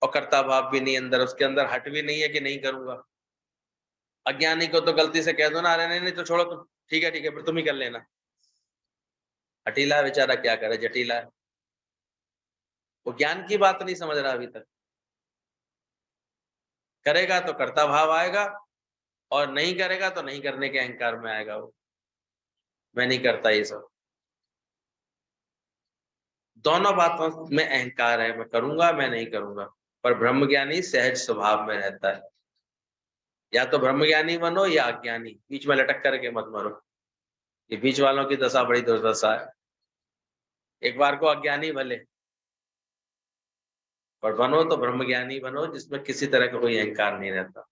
और कर्ता भाव भी नहीं अंदर, उसके अंदर हट भी नहीं है कि नहीं करूंगा। अज्ञानी को तो गलती से कह दो ना, अरे नहीं नहीं तो छोड़ो तुम, ठीक है फिर तुम ही कर लेना। हठीला है बेचारा, क्या करे, जटीला है, वो ज्ञान की बात नहीं समझ रहा अभी तक। करेगा तो कर्ता भाव आएगा, और नहीं करेगा तो नहीं करने के अहंकार में आएगा वो, मैं नहीं करता ये सब। दोनों बातों में अहंकार है, मैं करूंगा मैं नहीं करूंगा। पर ब्रह्मज्ञानी सहज स्वभाव में रहता है। या तो ब्रह्मज्ञानी बनो या अज्ञानी, बीच में लटक करके मत मरो। ये बीच वालों की दशा बड़ी दुर्दशा है। एक बार को अज्ञानी भले, पर बनो तो ब्रह्मज्ञानी बनो, जिसमें किसी तरह का कोई अहंकार नहीं रहता।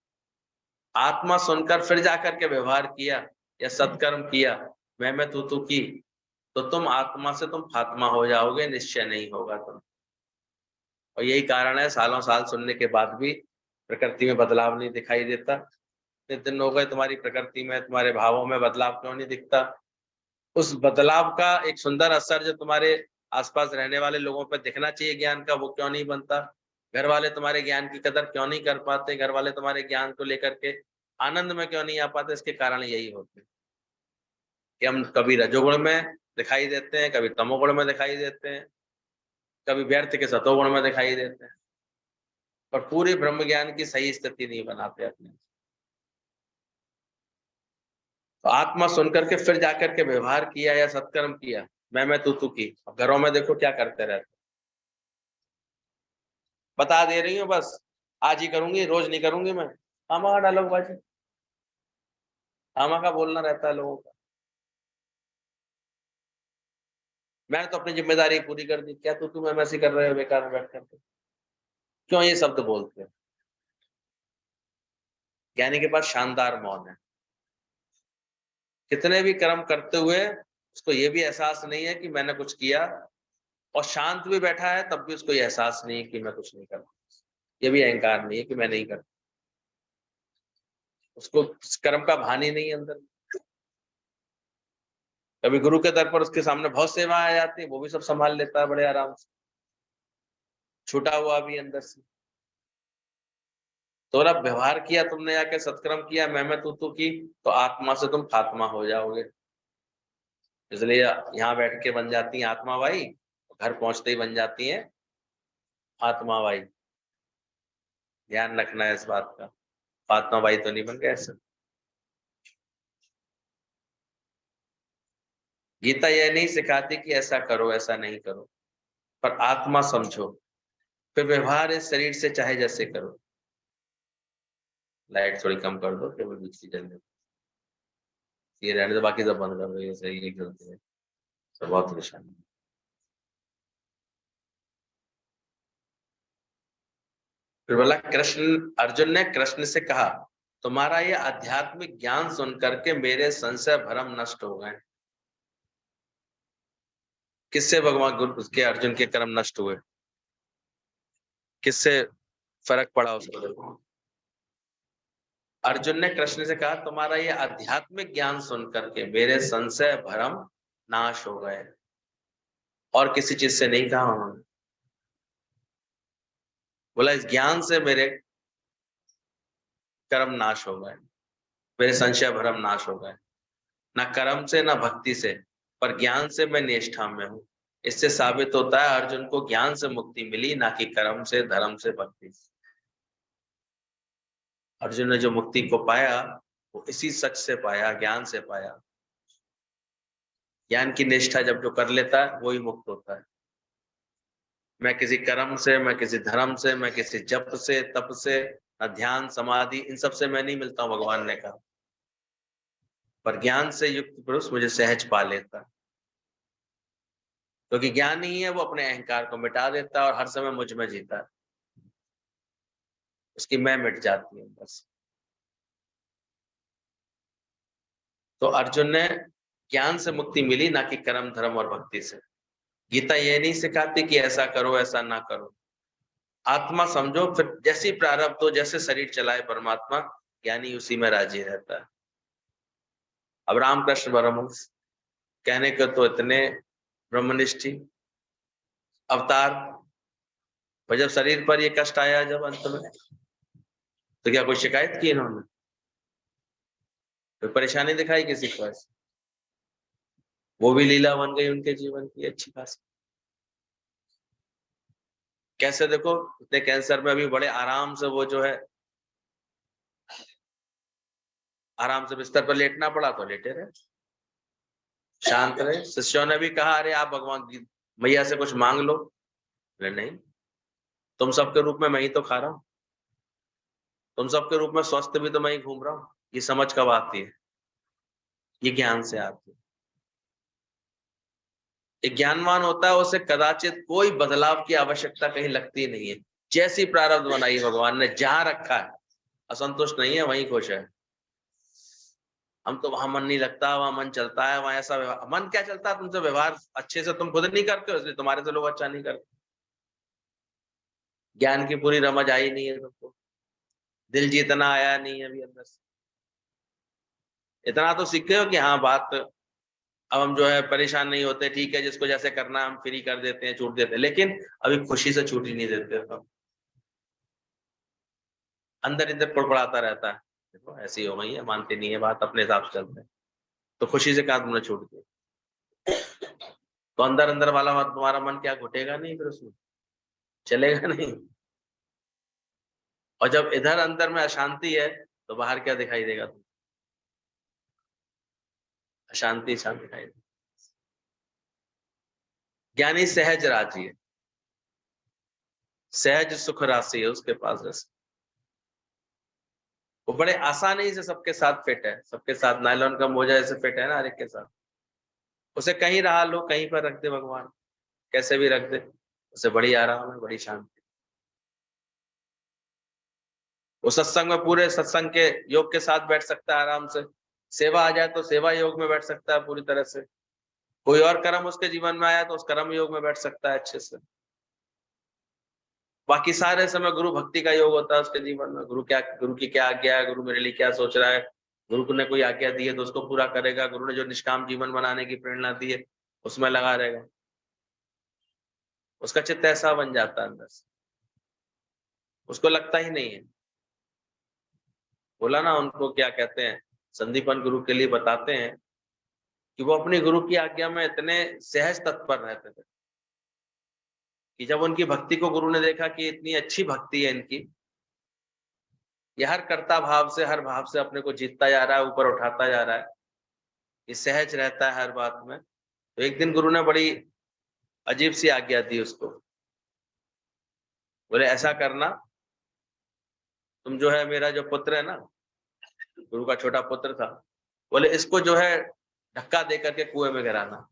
आत्मा सुनकर फिर जाकर के व्यवहार किया या सत्कर्म किया, मैं तू की, तो तुम आत्मा से तुम फात्मा हो जाओगे, निश्चय नहीं होगा तुम। और यही कारण है सालों साल सुनने के बाद भी प्रकृति में बदलाव नहीं दिखाई देता। इतने दिन हो गए, तुम्हारी प्रकृति में, तुम्हारे भावों में बदलाव क्यों नहीं दिखता? उस बदलाव का एक सुंदर असर जो तुम्हारे आसपास रहने वाले लोगों पर दिखना चाहिए ज्ञान का, वो क्यों नहीं बनता? घर वाले तुम्हारे ज्ञान की कदर क्यों नहीं कर पाते? घर वाले तुम्हारे ज्ञान को लेकर के आनंद में क्यों नहीं आ पाते? इसके कारण यही होते हैं कि हम कभी रजोगुण में दिखाई देते हैं, कभी तमोगुण में दिखाई देते हैं, कभी व्यर्थ के सतोगुण में दिखाई देते हैं, पर पूरे ब्रह्म ज्ञान की सही स्थिति नहीं बनाते अपने। तो आत्मा सुनकर के फिर जाकर के व्यवहार किया या सत्कर्म किया, मैं तू की। घरों में देखो क्या करते रहते, बता दे रही हूँ बस, आज ही करूंगी, रोज नहीं करूंगी मैं। आमा का डायलॉग बाजी, आमा का बोलना रहता है लोगों का। मैंने तो अपनी जिम्मेदारी पूरी कर दी, क्या तू मैं ऐसी कर रहे हो बेकार में बैठ करके? क्यों ये शब्द बोलते हैं? ज्ञानी के पास शानदार मौन है। कितने भी कर्म करते हुए उसको ये भी एहसास नहीं है कि मैंने कुछ किया और शांत भी बैठा है तब भी उसको ये एहसास नहीं है कि मैं कुछ नहीं कर रहा। ये भी अहंकार नहीं है कि मैं नहीं कर, उसको कर्म का भान ही नहीं है अंदर। कभी गुरु के दर पर उसके सामने बहुत सेवा आ जाती है, वो भी सब संभाल लेता है बड़े आराम से, छूटा हुआ भी अंदर से। तो अब व्यवहार किया तुमने, आके सत्कर्म किया, मैं तू की, तो आत्मा से तुम फात्मा हो जाओगे। इसलिए यहाँ बैठ के बन जाती है आत्मा भाई, घर पहुंचते ही बन जाती है आत्मा भाई। ध्यान रखना है इस बात का, फात्मा भाई तो नहीं बन गए ऐसे। गीता यह नहीं सिखाती कि ऐसा करो ऐसा नहीं करो, पर आत्मा समझो, फिर व्यवहार इस शरीर से चाहे जैसे करो। लाइट थोड़ी कम कर दो, केवल बिजली जलने, ये रहने दो, बाकी सब बंद कर दो, ये सही है गलती है, सब बहुत परेशानी। फिर बोला कृष्ण, अर्जुन ने कृष्ण से कहा, तुम्हारा ये आध्यात्मिक ज्ञान सुन करके मेरे संशय भ्रम नष्ट हो गए। किससे भगवान गुरु उसके अर्जुन के कर्म नष्ट हुए, किससे फर्क पड़ा उसको देखो। अर्जुन ने कृष्ण से कहा, तुम्हारा ये आध्यात्मिक ज्ञान सुन करके मेरे संशय भ्रम नाश हो गए। और किसी चीज से नहीं कहा उन्होंने, बोला इस ज्ञान से मेरे कर्म नाश हो गए, मेरे संशय भ्रम नाश हो गए। ना कर्म से ना भक्ति से, पर ज्ञान से मैं निष्ठा में हूं। इससे साबित होता है अर्जुन को ज्ञान से मुक्ति मिली, ना कि कर्म से, धर्म से, भक्ति से। अर्जुन ने जो मुक्ति को पाया वो इसी सच से पाया, ज्ञान से पाया। ज्ञान की निष्ठा जब जो कर लेता है वही मुक्त होता है। मैं किसी कर्म से, मैं किसी धर्म से, मैं किसी जप से, तप से, ध्यान समाधि, इन सब से मैं नहीं मिलता हूं, भगवान ने कहा। पर ज्ञान से युक्त पुरुष मुझे सहज पा लेता, क्योंकि ज्ञान ही है वो अपने अहंकार को मिटा देता है और हर समय मुझ में जीता है, उसकी मैं मिट जाती है बस। तो अर्जुन ने ज्ञान से मुक्ति मिली, ना कि कर्म, धर्म और भक्ति से। गीता ये नहीं सिखाती कि ऐसा करो ऐसा ना करो, आत्मा समझो, फिर जैसी प्रारब्ध हो, जैसे शरीर चलाए परमात्मा, ज्ञानी उसी में राजी रहता है। अब रामकृष्ण परमहंस कहने के तो इतने ब्रह्मनिष्ठी अवतार, और जब शरीर पर ये कष्ट आया जब अंत में, तो क्या कोई शिकायत की इन्होंने, कोई परेशानी दिखाई किसी को ऐसे? वो भी लीला बन गई उनके जीवन की अच्छी खासी। कैसे देखो, इतने कैंसर में अभी बड़े आराम से वो जो है, आराम से बिस्तर पर लेटना पड़ा तो लेटे रहे, शांत रहे। शिष्यों ने भी कहा, अरे आप भगवान की मैया से कुछ मांग लो। नहीं, तुम सबके रूप में मैं ही तो खा रहा हूं, तुम सबके रूप में स्वस्थ भी तो मैं ही घूम रहा हूं। ये समझ कब आती है? ये ज्ञान से आती है। एक ज्ञानवान होता है, उसे कदाचित कोई बदलाव की आवश्यकता कहीं लगती नहीं है। जैसी प्रारब्ध बनाई भगवान ने, जहां रखा है, असंतुष्ट नहीं है, वहीं खुश है। हम तो वहां मन नहीं लगता, वहां मन चलता है, वहां ऐसा मन क्या चलता है तुमसे, व्यवहार अच्छे से तुम खुद नहीं करते हो, इसलिए तुम्हारे से लोग अच्छा नहीं करते। ज्ञान की पूरी रमज आई नहीं है तुमको, दिल जीतना आया नहीं है अभी अंदर से। इतना तो सीखे हो कि हाँ बात, अब हम जो है परेशान नहीं होते, ठीक है, जिसको जैसे करना हम फ्री कर देते हैं, छूट देते हैं, लेकिन अभी खुशी से छूट ही नहीं देते हम, अंदर इधर पड़पड़ाता रहता है। देखो ऐसी हो गई है, मानते नहीं है बात, अपने हिसाब से चलते हैं, तो खुशी से कहा तुमने छूट दिया, तो अंदर अंदर वाला तुम्हारा मन क्या घुटेगा नहीं, फिर उसमें चलेगा नहीं। और जब इधर अंदर में अशांति है तो बाहर क्या दिखाई देगा तुम? अशांति शांति दिखाई देगी। ज्ञानी सहज राजी है, सहज सुख राशि है उसके पास रस। वो बड़े आसानी से सबके साथ फिट है, सबके साथ नायलॉन का मोजा ऐसे फिट है ना हर एक के साथ। उसे कहीं रहा लो, कहीं पर रख दे भगवान, कैसे भी रख दे, उसे बड़ी आराम है, बड़ी शांति। वो सत्संग में, पूरे सत्संग के योग के साथ बैठ सकता है आराम से, सेवा आ जाए तो सेवा योग में बैठ सकता है पूरी तरह से। कोई और कर्म उसके जीवन में आया तो उस कर्म योग में बैठ सकता है अच्छे से। बाकी सारे समय गुरु भक्ति का योग होता है उसके जीवन में। गुरु की क्या आज्ञा है, गुरु मेरे लिए क्या सोच रहा है, गुरु ने कोई आज्ञा दी है तो उसको पूरा करेगा, गुरु ने जो निष्काम जीवन बनाने की प्रेरणा दी है उसमें लगा रहेगा। उसका चित्त ऐसा बन जाता है अंदर से, उसको लगता ही नहीं है। बोला ना, उनको क्या कहते हैं, संदीपन गुरु के लिए बताते हैं कि वो अपनी गुरु की आज्ञा में इतने सहज तत्पर रहते थे कि जब उनकी भक्ति को गुरु ने देखा कि इतनी अच्छी भक्ति है इनकी, ये हर कर्ता भाव से, हर भाव से अपने को जीतता जा रहा है, ऊपर उठाता जा रहा है, ये सहज रहता है हर बात में। तो एक दिन गुरु ने बड़ी अजीब सी आज्ञा दी उसको। बोले ऐसा करना, तुम जो है मेरा जो पुत्र है ना, गुरु का छोटा पुत्र था, बोले इसको जो है धक्का दे करके कुएं में गिराना,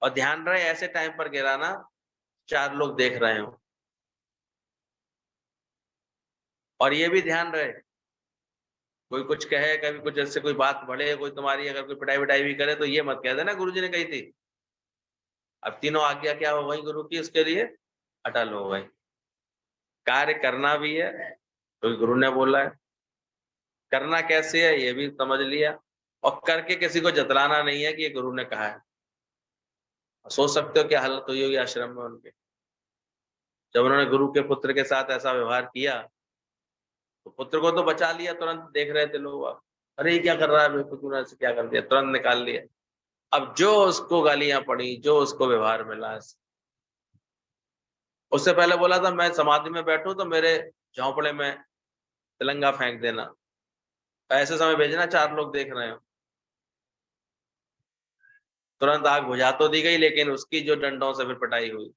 और ध्यान रहे ऐसे टाइम पर गिराना 4 लोग देख रहे हो। और ये भी ध्यान रहे, कोई कुछ कहे, कभी कुछ जैसे कोई बात बढ़े, कोई तुम्हारी अगर कोई पिटाई विटाई भी करे तो ये मत कह देना गुरु जी ने कही थी। अब तीनों आज्ञा क्या हो गई गुरु की, उसके लिए अटल हो गई। कार्य करना भी है तो गुरु ने बोला है, करना कैसे है ये भी समझ लिया, और करके किसी को जतलाना नहीं है कि ये गुरु ने कहा है। सोच सकते हो क्या हालत हुई होगी आश्रम में उनके, जब उन्होंने गुरु के पुत्र के साथ ऐसा व्यवहार किया। तो पुत्र को तो बचा लिया, तुरंत देख रहे थे लोग, अरे ये क्या कर रहा है, मेरे को तूने ऐसे क्या कर दिया, तुरंत निकाल लिया। अब जो उसको गालियां पड़ी, जो उसको व्यवहार मिला, उससे पहले बोला था मैं समाधि में बैठूं तो मेरे झोंपड़े में तिलंगा फेंक देना, ऐसे समय भेजना 4 लोग देख रहे हो। तुरंत आग बुझा तो दी गई, लेकिन उसकी जो डंडों से फिर पिटाई हुई।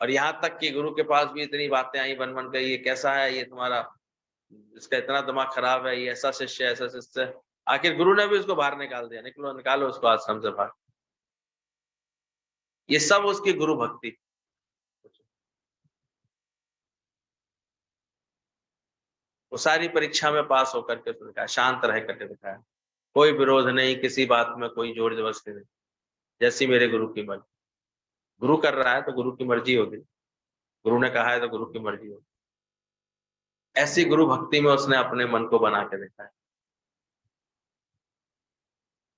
और यहाँ तक कि गुरु के पास भी इतनी बातें आई बन बन कर, ये कैसा है, ये तुम्हारा, इसका इतना दिमाग खराब है, ये ऐसा शिष्य, ऐसा शिष्य। आखिर गुरु ने भी उसको बाहर निकाल दिया, निकलो निकालो उसको आश्रम से बाहर। ये सब उसकी गुरु भक्ति। वो सारी परीक्षा में पास होकर के उसने दिखाया, शांत रह करके दिखाया, कोई विरोध नहीं, किसी बात में कोई जोर जबरदस्ती नहीं, जैसी मेरे गुरु की मर्जी। गुरु कर रहा है तो गुरु की मर्जी होगी, गुरु ने कहा है तो गुरु की मर्जी होगी। ऐसी गुरु भक्ति में उसने अपने मन को बना के देखा है।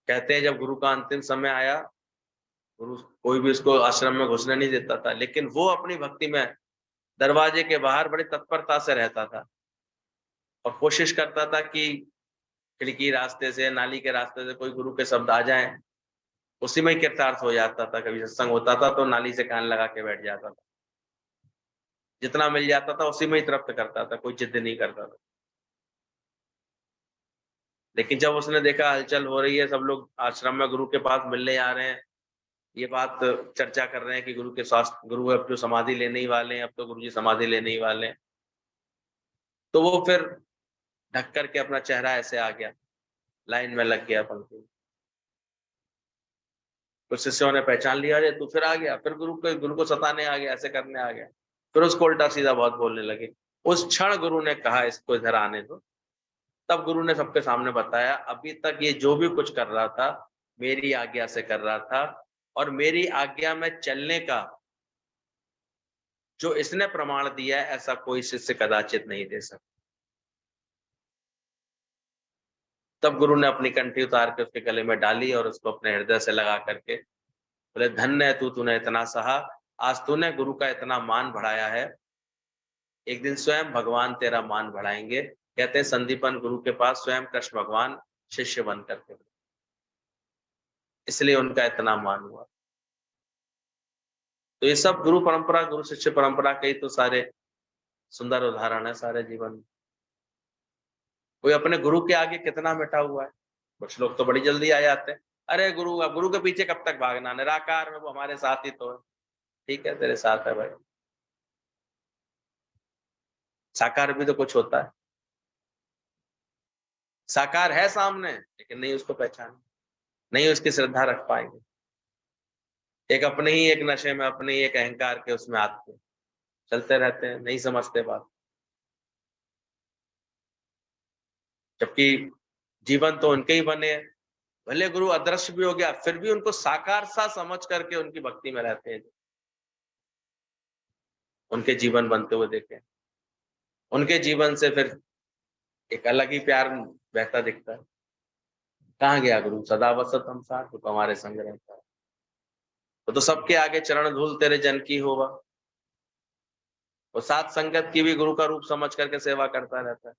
कहते हैं जब गुरु का अंतिम समय आया, गुरु कोई भी उसको आश्रम में घुसने नहीं देता था, लेकिन वो अपनी भक्ति में दरवाजे के बाहर बड़ी तत्परता से रहता था और कोशिश करता था कि खिड़की रास्ते से, नाली के रास्ते से कोई गुरु के शब्द आ जाएं, उसी में ही कृतार्थ हो जाता था। कभी सत्संग होता था तो नाली से कान लगा के बैठ जाता था, जितना मिल जाता था उसी में ही तृप्त करता था, कोई जिद नहीं करता था। लेकिन जब उसने देखा हलचल हो रही है, सब लोग आश्रम में गुरु के पास मिलने आ रहे हैं, ये बात चर्चा कर रहे हैं कि गुरु के स्वास्थ्य, गुरु अब जो समाधि लेने ही वाले हैं, अब तो गुरु जी समाधि लेने ही वाले हैं, तो वो फिर ढक करके अपना चेहरा ऐसे आ गया, लाइन में लग गया पंक्ति में। कुछ शिष्यों ने पहचान लिया, अरे तू फिर आ गया, फिर गुरु को सताने आ गया, ऐसे करने आ गया। फिर उसको उल्टा सीधा बहुत बोलने लगे। उस क्षण गुरु ने कहा इसको इधर आने दो। तब गुरु ने सबके सामने बताया, अभी तक ये जो भी कुछ कर रहा था मेरी आज्ञा से कर रहा था, और मेरी आज्ञा में चलने का जो इसने प्रमाण दिया है ऐसा कोई शिष्य कदाचित नहीं दे सकता। तब गुरु ने अपनी कंठी उतार के उसके गले में डाली और उसको अपने हृदय से लगा करके बोले, धन्य है तूने इतना सहा, आज तूने गुरु का इतना मान बढ़ाया है, एक दिन स्वयं भगवान तेरा मान बढ़ाएंगे। कहते हैं संदीपन गुरु के पास स्वयं कृष्ण भगवान शिष्य बन करके, इसलिए उनका इतना मान हुआ। तो ये सब गुरु परंपरा, गुरु शिष्य परंपरा के ही तो सारे सुंदर उदाहरण है सारे जीवन में। कोई अपने गुरु के आगे कितना मिटा हुआ है। कुछ लोग तो बड़ी जल्दी आ जाते हैं, अरे गुरु, अब गुरु के पीछे कब तक भागना, निराकार में वो हमारे साथ ही तो है। ठीक है, तेरे साथ है भाई, साकार भी तो कुछ होता है। साकार है सामने, लेकिन नहीं उसको पहचान, नहीं उसकी श्रद्धा रख पाएंगे। एक अपने ही एक नशे में, अपने ही एक अहंकार के उसमें आते चलते रहते हैं, नहीं समझते बात। जबकि जीवन तो उनके ही बने हैं, भले गुरु अदृश्य भी हो गया, फिर भी उनको साकार सा समझ करके उनकी भक्ति में रहते हैं। उनके जीवन बनते हुए देखे, उनके जीवन से फिर एक अलग ही प्यार बहता दिखता है। कहाँ गया गुरु? सदा वसत हम साथ, तो हमारे संग रहता है। तो सबके आगे चरण धूल तेरे जन की होगा। वो सात संगत की भी गुरु का रूप समझ करके सेवा करता रहता है,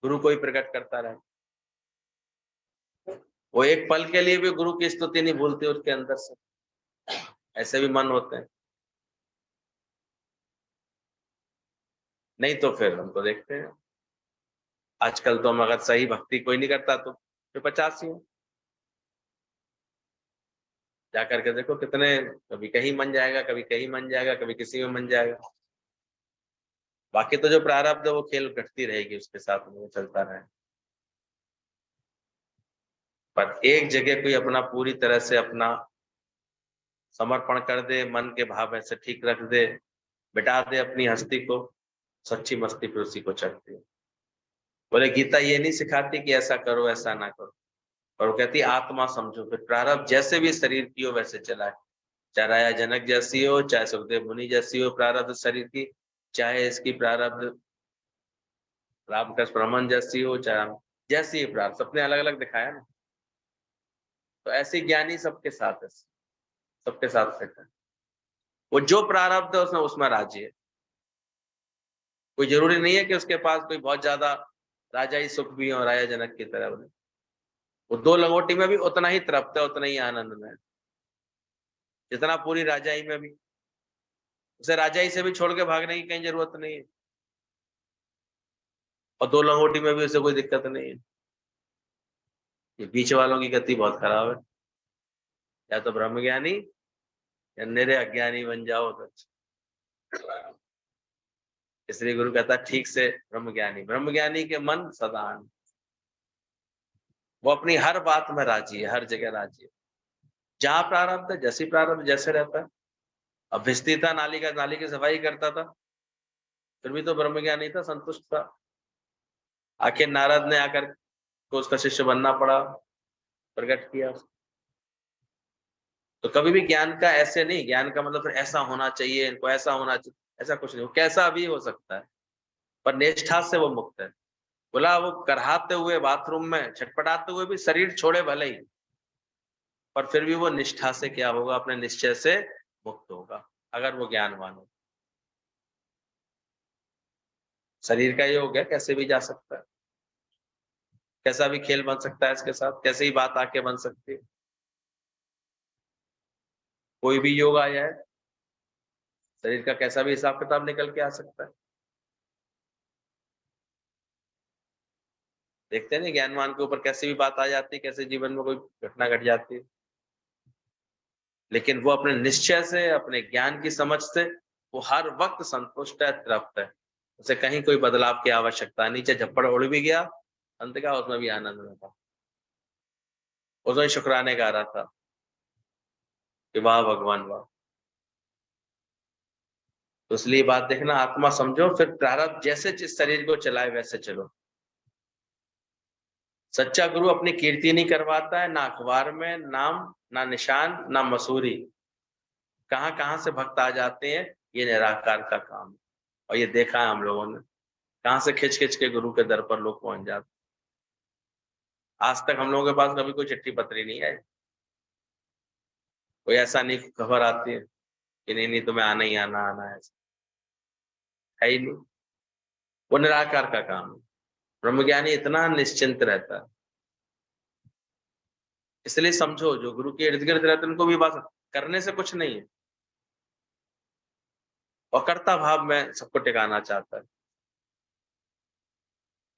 गुरु को ही प्रकट करता रहता है। वो एक पल के लिए भी गुरु की स्तुति नहीं भूलती उसके अंदर से। ऐसे भी मन होते हैं, नहीं तो फिर हम तो देखते हैं आजकल तो हम अगर सही भक्ति कोई नहीं करता तो फिर 50 ही है। जाकर के देखो कितने, कभी कहीं मन जाएगा, कभी कहीं मन जाएगा, कभी किसी में मन जाएगा। बाकी तो जो प्रारब्ध है वो खेल घटती रहेगी, उसके साथ में वो चलता रहे। पर एक जगह कोई अपना पूरी तरह से अपना समर्पण कर दे, मन के भाव ऐसे ठीक रख दे, मिटा दे अपनी हस्ती को, सच्ची मस्ती फिर उसी को चढ़ती है। बोले गीता ये नहीं सिखाती कि ऐसा करो ऐसा ना करो, और वो कहती आत्मा समझो, फिर प्रारब्ध जैसे भी शरीर की हो वैसे चलाए। चाहे राया जनक जैसी हो, चाहे सुखदेव मुनि जैसी हो प्रारब्ध शरीर की, चाहे इसकी प्रारब्ध रामकृष्ण परमहंस जैसी हो, चाहे जैसी ही प्रारब्ध, सबने अलग अलग दिखाया ना। तो ऐसे ज्ञानी सबके साथ है, सबके साथ रहता है। वो जो प्रारब्ध है उसमें उसमें राजी है। कोई जरूरी नहीं है कि उसके पास कोई बहुत ज्यादा राजाई सुख भी हो, राजा जनक की तरह बने। वो 2 लंगोटी में भी उतना ही तृप्त है, उतना ही आनंद में है जितना पूरी राजाई में भी। उसे राजाई से भी छोड़ के भागने की कहीं जरूरत नहीं है, और 2 लंगोटी में भी उसे कोई दिक्कत नहीं है। ये बीच वालों की गति बहुत खराब है, या तो ब्रह्मज्ञानी या निरे अज्ञानी बन जाओ तो अच्छा। इसलिए गुरु कहता है ठीक से ब्रह्मज्ञानी, ब्रह्मज्ञानी के मन सदा आनंद, वो अपनी हर बात में राजी है, हर जगह राजी है। जहां प्रारब्ध है, जैसी प्रारब्ध जैसे रहता है। अब भिस्ती था, नाली की सफाई करता था, फिर भी तो ब्रह्मज्ञानी था, संतुष्ट था। आखिर नारद ने आकर को उसका शिष्य बनना पड़ा, प्रकट किया। तो कभी भी ज्ञान का ऐसे नहीं, ज्ञान का मतलब फिर ऐसा होना चाहिए, इनको ऐसा होना चाहिए, ऐसा कुछ नहीं। वो कैसा भी हो सकता है, पर निष्ठा से वो मुक्त है। बोला वो कराहते हुए बाथरूम में छटपटाते हुए भी शरीर छोड़े भले ही, पर फिर भी वो निष्ठा से क्या होगा, अपने निश्चय से मुक्त होगा, अगर वो ज्ञानवान हो। शरीर का योग है, कैसे भी जा सकता है, कैसा भी खेल बन सकता है इसके साथ, कैसे ही बात आके बन सकती है। कोई भी योग आ जाए, शरीर का कैसा भी हिसाब किताब निकल के आ सकता है। देखते हैं ज्ञानवान के ऊपर कैसी भी बात आ जाती है, कैसे जीवन में कोई घटना घट जाती है, लेकिन वो अपने निश्चय से, अपने ज्ञान की समझ से वो हर वक्त संतुष्ट है, तृप्त है। उसे कहीं कोई बदलाव की आवश्यकता नहीं। चाहे झप्पड़ उड़ भी गया, अंत का उसमें भी आनंद में था, उसमें शुक्राने गा रहा था कि वाह भगवान वाह। तो इसलिए बात देखना, आत्मा समझो, फिर प्रारब्ध जैसे जिस शरीर को चलाए वैसे चलो। सच्चा गुरु अपनी कीर्ति नहीं करवाता है, ना अखबार में नाम, ना निशान, ना मसूरी। कहाँ कहाँ से भक्त आ जाते हैं, ये निराकार का काम है। और ये देखा है हम लोगों ने, कहाँ से खिंच खिंच के गुरु के दर पर लोग पहुंच जाते। आज तक हम लोगों के पास कभी कोई चिट्ठी पत्री नहीं आई, कोई ऐसा नहीं खबर आती है कि नहीं नहीं तुम्हें आना ही आना, आना है ही नहीं। वो निराकार का काम है। ब्रह्मज्ञानी इतना निश्चिंत रहता है। इसलिए समझो, जो गुरु के इर्द गिर्द रहते हैं उनको भी बात करने से कुछ नहीं है, और कर्ता भाव में सबको टिकाना चाहता है।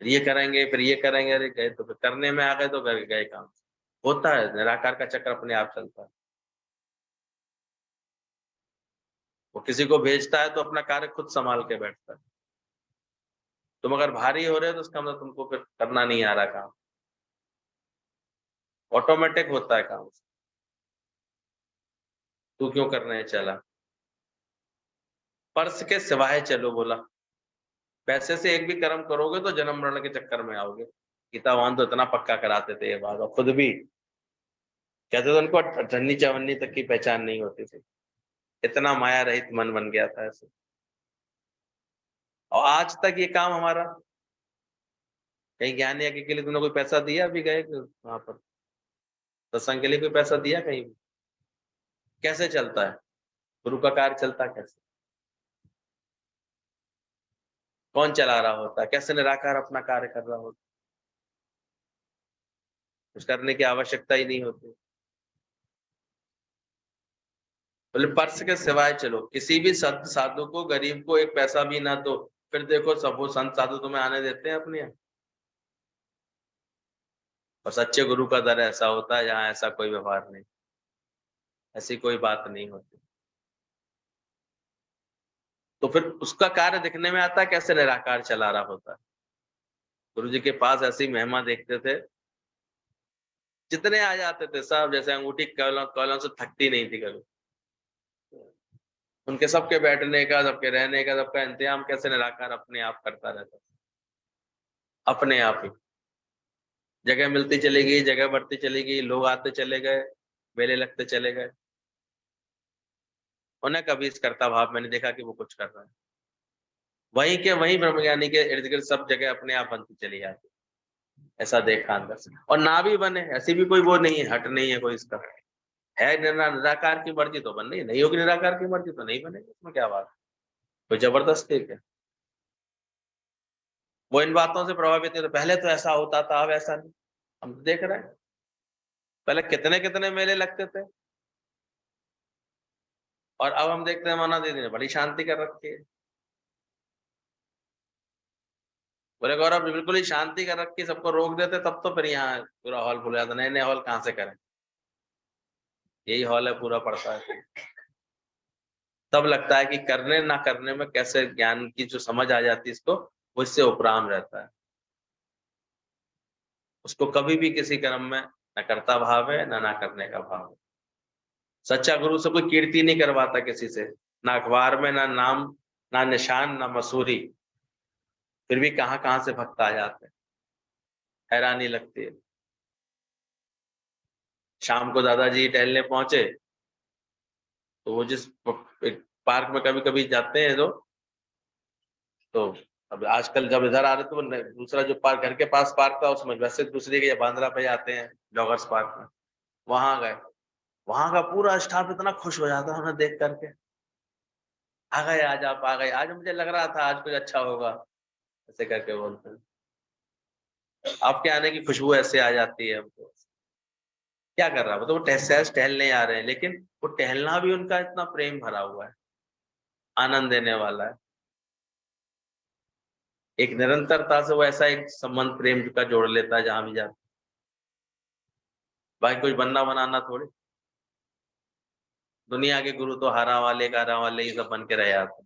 फिर ये करेंगे, फिर ये करेंगे, अरे गए तो फिर करने में आ गए तो गए काम। होता है, निराकार का चक्र अपने आप चलता है। वो किसी को भेजता है तो अपना कार्य खुद संभाल के बैठता है। तुम अगर भारी हो रहे हो तो उसका मतलब तुमको फिर करना नहीं आ रहा काम, ऑटोमेटिक होता है काम। तू क्यों करने चला, पर्स के सिवाय चलो बोला। पैसे से एक भी कर्म करोगे तो जन्म मरण के चक्कर में आओगे। गीतावान तो इतना पक्का कराते थे ये बात, और खुद भी कहते थे उनको 58 54 तक की पहचान नहीं होती थी, इतना माया रहित मन बन गया था ऐसे। और आज तक ये काम हमारा, कहीं ज्ञान यज्ञ के लिए तुमने कोई पैसा दिया? अभी गए वहां पर सत्संग के लिए कोई पैसा दिया कहीं? कैसे चलता है गुरु का कार्य? चलता कैसे? कौन चला रहा होता है? कैसे निराकार अपना कार्य कर रहा होता? कुछ करने की आवश्यकता ही नहीं होती। बोले पर्स के सिवाय चलो, किसी भी संत साधु को, गरीब को एक पैसा भी ना दो, फिर देखो सब वो संत साधु तुम्हें आने देते हैं अपने यहाँ। और सच्चे गुरु का दर ऐसा होता है जहाँ ऐसा कोई व्यवहार नहीं, ऐसी कोई बात नहीं होती। तो फिर उसका कार्य दिखने में आता है कैसे निराकार चला रहा होता है। गुरु जी के पास ऐसी महिमा देखते थे, जितने आ जाते थे सब जैसे अंगूठी कौलों कौलों से थकती नहीं थी कभी। उनके सबके बैठने का, सबके रहने का, सबका इंतजाम कैसे निराकार अपने आप करता रहता था, अपने आप ही। जगह मिलती चली गई, जगह बढ़ती चली गई, लोग आते चले गए, मेले लगते चले गए, उन्हें कभी इस कर्ता भाव मैंने देखा कि वो कुछ कर रहा है। वहीं के वहीं ब्रह्मज्ञानी के इर्द गिर्द सब जगह अपने आप बनती चली जाती, ऐसा देखा अंदर से। और ना भी बने, ऐसी भी कोई वो नहीं है, हट नहीं है कोई इसका। है निराकार की मर्जी तो बन रही, नहीं होगी निराकार की मर्जी तो नहीं बनेगी, इसमें क्या बात? कोई जबरदस्ती क्या? वो इन बातों से प्रभावित है, तो पहले तो ऐसा होता था, अब ऐसा नहीं। हम तो देख रहे हैं पहले कितने कितने मेले लगते थे, और अब हम देखते हैं माना दीदी ने बड़ी शांति कर रखी है। बोले गौरव बिल्कुल ही शांति कर रखी, सबको रोक देते तब तो फिर यहाँ पूरा हॉल खुल जाता। नए नए हॉल कहाँ से करें, यही हॉल है पूरा पड़ता है। तब लगता है कि करने ना करने में कैसे ज्ञान की जो समझ आ जाती है इसको, वो इससे उपराम रहता है। उसको कभी भी किसी कर्म में न करता भाव है, ना करने का भाव है। सच्चा गुरु से कोई कीर्ति नहीं करवाता किसी से, ना अखबार में, ना नाम, ना निशान, ना मसूरी, फिर भी कहाँ कहाँ से भक्त आ जाते हैं, हैरानी लगती है। शाम को दादाजी टहलने पहुंचे तो वो जिस पार्क में कभी कभी जाते हैं तो अब आजकल जब इधर आ रहे तो दूसरा जो पार्क घर के पास पार्क था उसमें वैसे दूसरे के बांद्रा पे जाते हैं जॉगर्स पार्क में, वहां गए। वहां का पूरा स्टाफ इतना खुश हो जाता है उन्हें देख करके, आ गए आज, आप आ गए आज, मुझे लग रहा था आज कुछ अच्छा होगा, ऐसे करके बोलते हैं। आपके आने की खुशबू ऐसे आ जाती है हमको। क्या कर रहा है, तो वो सहज टहलने आ रहे हैं, लेकिन वो टहलना भी उनका इतना प्रेम भरा हुआ है, आनंद देने वाला है। एक निरंतरता से वो ऐसा एक संबंध प्रेम का जोड़ लेता है जहां भी जाता। भाई कुछ बनना बनाना थोड़ी, दुनिया के गुरु तो हारा वाले गारा वाले ये सब बन के रहे आते।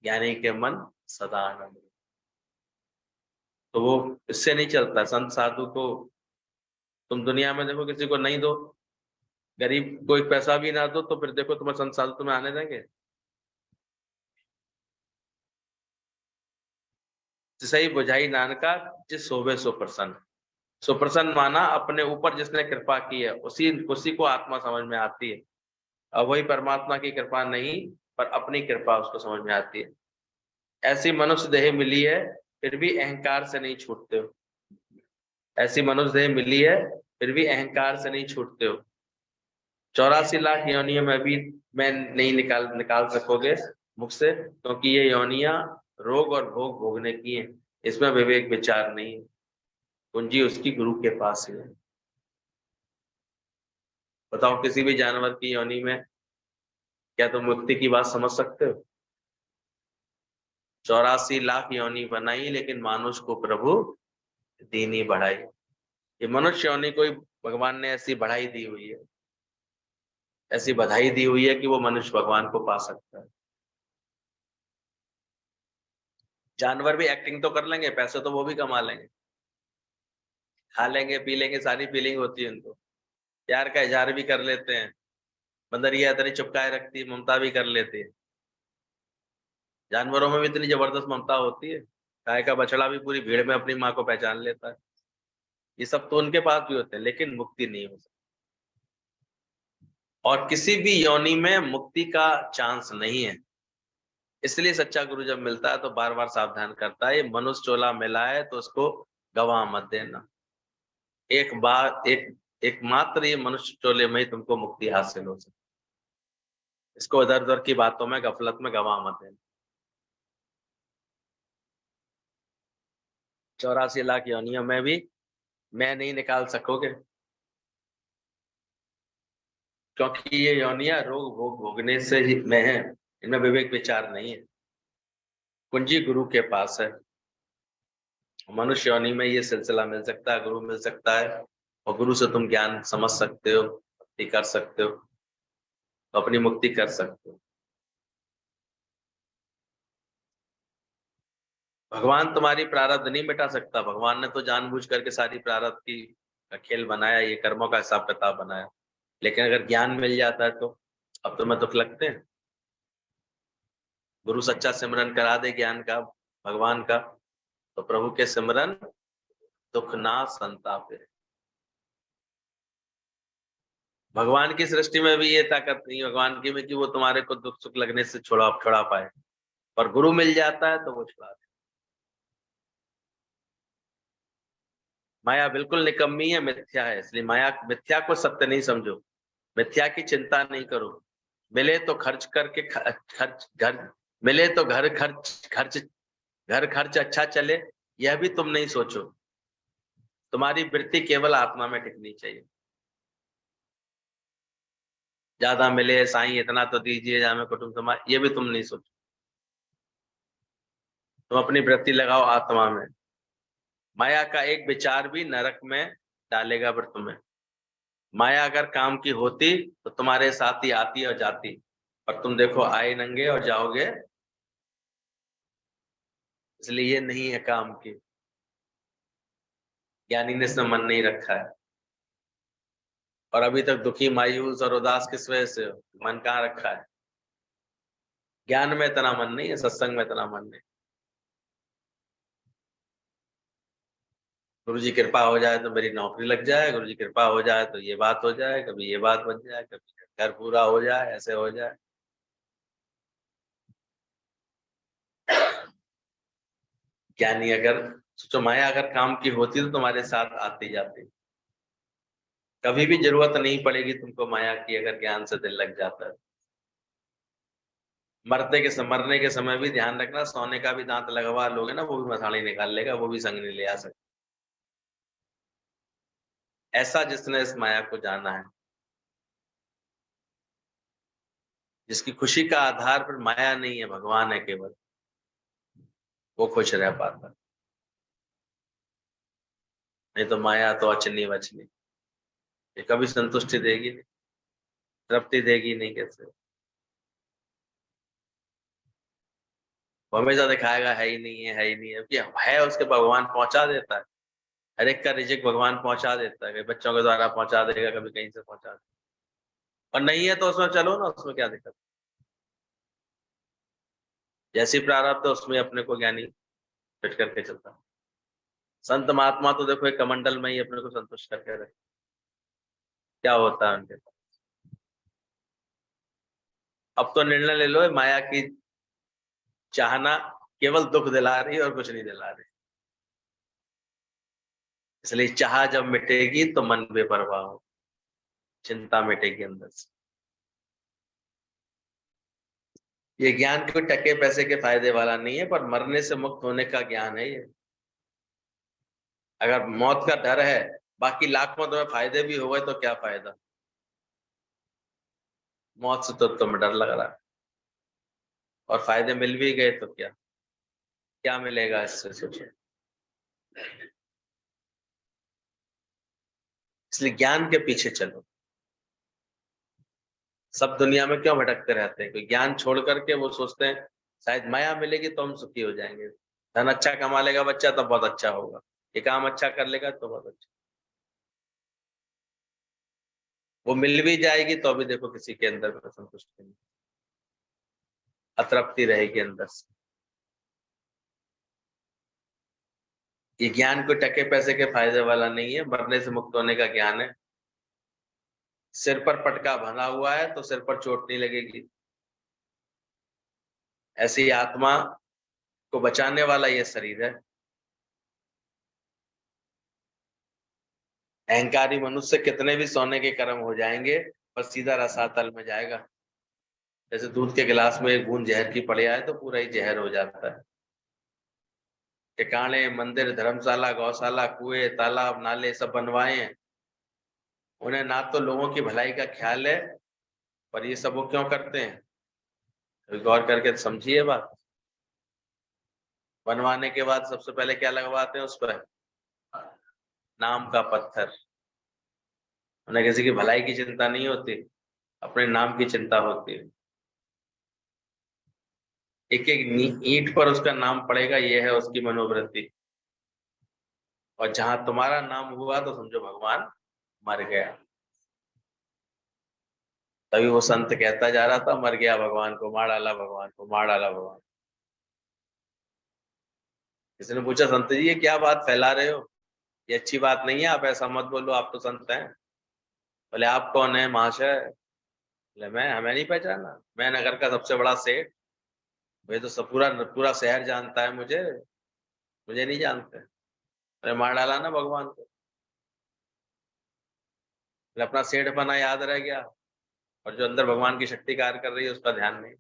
ज्ञानी के मन सदा आनंद। तो वो इससे नहीं चलता। संत साधु को तुम दुनिया में देखो किसी को नहीं दो, गरीब को एक पैसा भी ना दो, तो फिर देखो तुम्हें संत साधु तुम्हें आने देंगे? सही बुझाई नानका जिस सोवे सो प्रसन्न। सो प्रसन्न माना अपने ऊपर जिसने कृपा की है, उसी उसी को आत्मा समझ में आती है। अब वही परमात्मा की कृपा नहीं, पर अपनी कृपा उसको समझ में आती है। ऐसी मनुष्य देह मिली है, फिर भी अहंकार से नहीं छूटते हो। ऐसी मनुष्य देह मिली है, फिर भी अहंकार से नहीं छूटते हो। 84 लाख योनियों में भी मैं नहीं निकाल सकोगे मुख से, क्योंकि ये योनियां रोग और भोग भोगने की हैं। इसमें विवेक विचार नहीं है। कुंजी उसकी गुरु के पास है। बताओ किसी भी जानवर की योनि में क्या तुम मुक्ति की बात समझ सकते हो? 84 लाख योनि बनाई, लेकिन मानुष को प्रभु दीनी बढ़ाई। ये मनुष्य योनि को ही भगवान ने ऐसी बढ़ाई दी हुई है, ऐसी बधाई दी हुई है कि वो मनुष्य भगवान को पा सकता है। जानवर भी एक्टिंग तो कर लेंगे, पैसे तो वो भी कमा लेंगे, खा लेंगे पी लेंगे, सारी फीलिंग होती है उनको, प्यार का इजहार भी कर लेते हैं। बंदरिया इतनी चुपकाए रखती है, ममता भी कर लेती है। जानवरों में भी इतनी जबरदस्त ममता होती है। गाय का बछड़ा भी पूरी भीड़ में अपनी माँ को पहचान लेता है। ये सब तो उनके पास भी होते हैं, लेकिन मुक्ति नहीं हो सकती। और किसी भी योनि में मुक्ति का चांस नहीं है। इसलिए सच्चा गुरु जब मिलता है तो बार बार सावधान करता है, ये मनुष्य चोला मिला है तो उसको गवा मत देना। एक बार एक मात्र ये मनुष्य चोले में ही तुमको मुक्ति हासिल हो सकती। इसको इधर उधर की बातों में, गफलत में गवा मत देना। 84 लाख योनियों में भी मैं नहीं निकाल सकोगे, क्योंकि ये योनियां रोग भोग भोगने से ही में है, इनमें विवेक विचार नहीं है। कुंजी गुरु के पास है। मनुष्य योनि में ये सिलसिला मिल सकता है, गुरु मिल सकता है, और गुरु से तुम ज्ञान समझ सकते हो, भक्ति कर सकते हो, तो अपनी मुक्ति कर सकते हो। भगवान तुम्हारी प्रारब्ध नहीं मिटा सकता। भगवान ने तो जानबूझ करके सारी प्रारब्ध की का खेल बनाया, ये कर्मों का हिसाब किताब बनाया। लेकिन अगर ज्ञान मिल जाता है तो अब तुम्हें दुख लगते हैं। गुरु सच्चा सिमरन करा दे ज्ञान का, भगवान का, तो प्रभु के सिमरन दुख ना संतापे। भगवान की सृष्टि में भी ये ताकत नहीं भगवान की में कि वो तुम्हारे को दुख सुख लगने से छुड़ा पाए, और गुरु मिल जाता है तो वो छुड़ा दे। माया बिल्कुल निकम्मी है, मिथ्या है, इसलिए माया मिथ्या को सत्य नहीं समझो, मिथ्या की चिंता नहीं करो। मिले तो खर्च करके खर्च घर मिले तो घर खर्च अच्छा चले, यह भी तुम नहीं सोचो। तुम्हारी वृत्ति केवल आत्मा में टिकनी चाहिए। ज्यादा मिले, साईं इतना तो दीजिए, जामे कुटुंब समाज, ये भी तुम नहीं सोचो। तुम अपनी वृत्ति लगाओ आत्मा में। माया का एक विचार भी नरक में डालेगा फिर तुम्हें। माया अगर काम की होती तो तुम्हारे साथ ही आती और जाती, और तुम देखो आए नंगे और जाओगे। इसलिए ये नहीं है काम की। ज्ञानी ने इसमें मन नहीं रखा है, और अभी तक दुखी, मायूस और उदास किस वजह से हो? मन कहाँ रखा है? ज्ञान में इतना मन नहीं है, सत्संग में इतना मन नहीं। गुरु जी कृपा हो जाए तो मेरी नौकरी लग जाए, गुरु जी कृपा हो जाए तो ये बात हो जाए, कभी ये बात बन जाए, कभी घर पूरा हो जाए, ऐसे हो जाए। ज्ञानी अगर सोचो, माया अगर काम की होती तो तुम्हारे साथ आती जाती, कभी भी जरूरत नहीं पड़ेगी तुमको माया की, अगर ज्ञान से दिल लग जाता है। मरने के समय भी ध्यान रखना, सोने का भी दांत लगवा लोगे ना, वो भी मसाले निकाल लेगा, वो भी संग नहीं ले आ सकता। ऐसा जिसने इस माया को जाना है, जिसकी खुशी का आधार पर माया नहीं है, भगवान है केवल, वो खुश रह पाता। नहीं तो माया तो अचनी वचनी, ये कभी संतुष्टि देगी नहीं, तृप्ति देगी नहीं। कैसे? वो हमेशा दिखाएगा है ही नहीं है, है ही नहीं है, कि है उसके भगवान पहुंचा देता है। हर एक का रिजिक भगवान पहुंचा देता है, कभी बच्चों के द्वारा पहुंचा देगा, कभी कहीं से पहुंचा देगा। और नहीं है तो उसमें चलो ना, उसमें क्या दिक्कत? जैसी प्रारब्ध है उसमें अपने को ज्ञानी फिट करके चलता है। संत महात्मा तो देखो एक कमंडल में ही अपने को संतुष्ट करके रहे, क्या होता है उनके पास। अब तो निर्णय ले लो, ये माया की चाहना केवल दुख दिला रही है और कुछ नहीं दिला रही। इसलिए चाह जब मिटेगी तो मन बेपरवाह हो, चिंता मिटेगी अंदर से। ये ज्ञान कोई टके पैसे के फायदे वाला नहीं है, पर मरने से मुक्त होने का ज्ञान है ये। अगर मौत का डर है, बाकी लाखों तुम्हें फायदे भी हो गए तो क्या फायदा? मौत से तो तुम्हें डर लग रहा है, और फायदे मिल भी गए तो क्या क्या मिलेगा इससे? सोचो। इसलिए ज्ञान के पीछे चलो। सब दुनिया में क्यों भटकते रहते हैं? कोई ज्ञान छोड़ करके वो सोचते हैं शायद माया मिलेगी तो हम सुखी हो जाएंगे, धन अच्छा कमा लेगा बच्चा तो बहुत अच्छा होगा, ये काम अच्छा कर लेगा तो बहुत अच्छा। वो मिल भी जाएगी तो अभी देखो किसी के अंदर में संतुष्टि नहीं, अतृप्ति रहेगी अंदर से। ये ज्ञान कोई टके पैसे के फायदे वाला नहीं है, मरने से मुक्त होने का ज्ञान है। सिर पर पटका बंधा हुआ है तो सिर पर चोट नहीं लगेगी। ऐसी आत्मा को बचाने वाला ये शरीर है। अहंकारी मनुष्य कितने भी सोने के कर्म हो जाएंगे पर सीधा रसातल में जाएगा। जैसे दूध के गिलास में एक बूंद जहर की पड़ जाए तो पूरा ही जहर हो जाता है। ठिकाने, मंदिर, धर्मशाला, गौशाला, कुएं, तालाब, नाले सब बनवाए हैं। उन्हें ना तो लोगों की भलाई का ख्याल है, पर ये सब वो क्यों करते हैं? तो गौर करके समझिए बात। बनवाने के बाद सबसे पहले क्या लगवाते हैं उस पर? नाम का पत्थर। उन्हें किसी की भलाई की चिंता नहीं होती, अपने नाम की चिंता होती है। एक एक ईंट पर उसका नाम पड़ेगा, ये है उसकी मनोवृत्ति। और जहां तुम्हारा नाम हुआ तो समझो भगवान मर गया। तभी वो संत कहता जा रहा था, मर गया भगवान को, मार डाला भगवान को, मार डाला भगवान। किसी ने पूछा, संत जी ये क्या बात फैला रहे हो, ये अच्छी बात नहीं है, आप ऐसा मत बोलो, आप तो संत हैं। बोले आप कौन है महाशय? बोले मैं, हमें नहीं पहचाना, मैं नगर का सबसे बड़ा सेठ। वे तो सब पूरा पूरा शहर जानता है मुझे, मुझे नहीं जानते। अरे मार डाला ना भगवान को। बोले अपना सेठ बना याद रह गया, और जो अंदर भगवान की शक्ति कार्य कर रही है उसका ध्यान नहीं।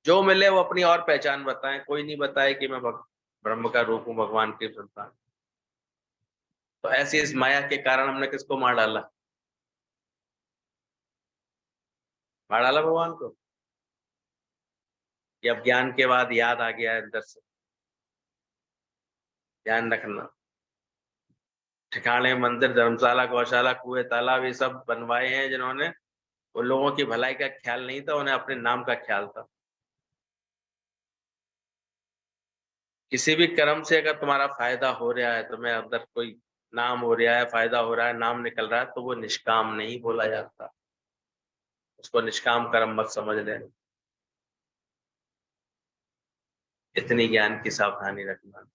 जो मिले वो अपनी और पहचान बताएं, कोई नहीं बताए कि मैं ब्रह्म का रूप हूँ, भगवान की संतान। तो ऐसी इस माया के कारण हमने किसको मार डाला? मार डाला भगवान को। ये अब ज्ञान के बाद याद आ गया है अंदर से। ध्यान रखना। ठिकाने, मंदिर, धर्मशाला, गौशाला, कुएं, तालाब ये सब बनवाए हैं जिन्होंने, वो लोगों की भलाई का ख्याल नहीं था, उन्हें अपने नाम का ख्याल था। किसी भी कर्म से अगर तुम्हारा फायदा हो रहा है, तुम्हें अंदर कोई नाम हो रहा है, फायदा हो रहा है, नाम निकल रहा है, तो वो निष्काम नहीं बोला जाता। उसको निष्काम कर्म मत समझ लेना। इतनी ज्ञान की सावधानी रखना।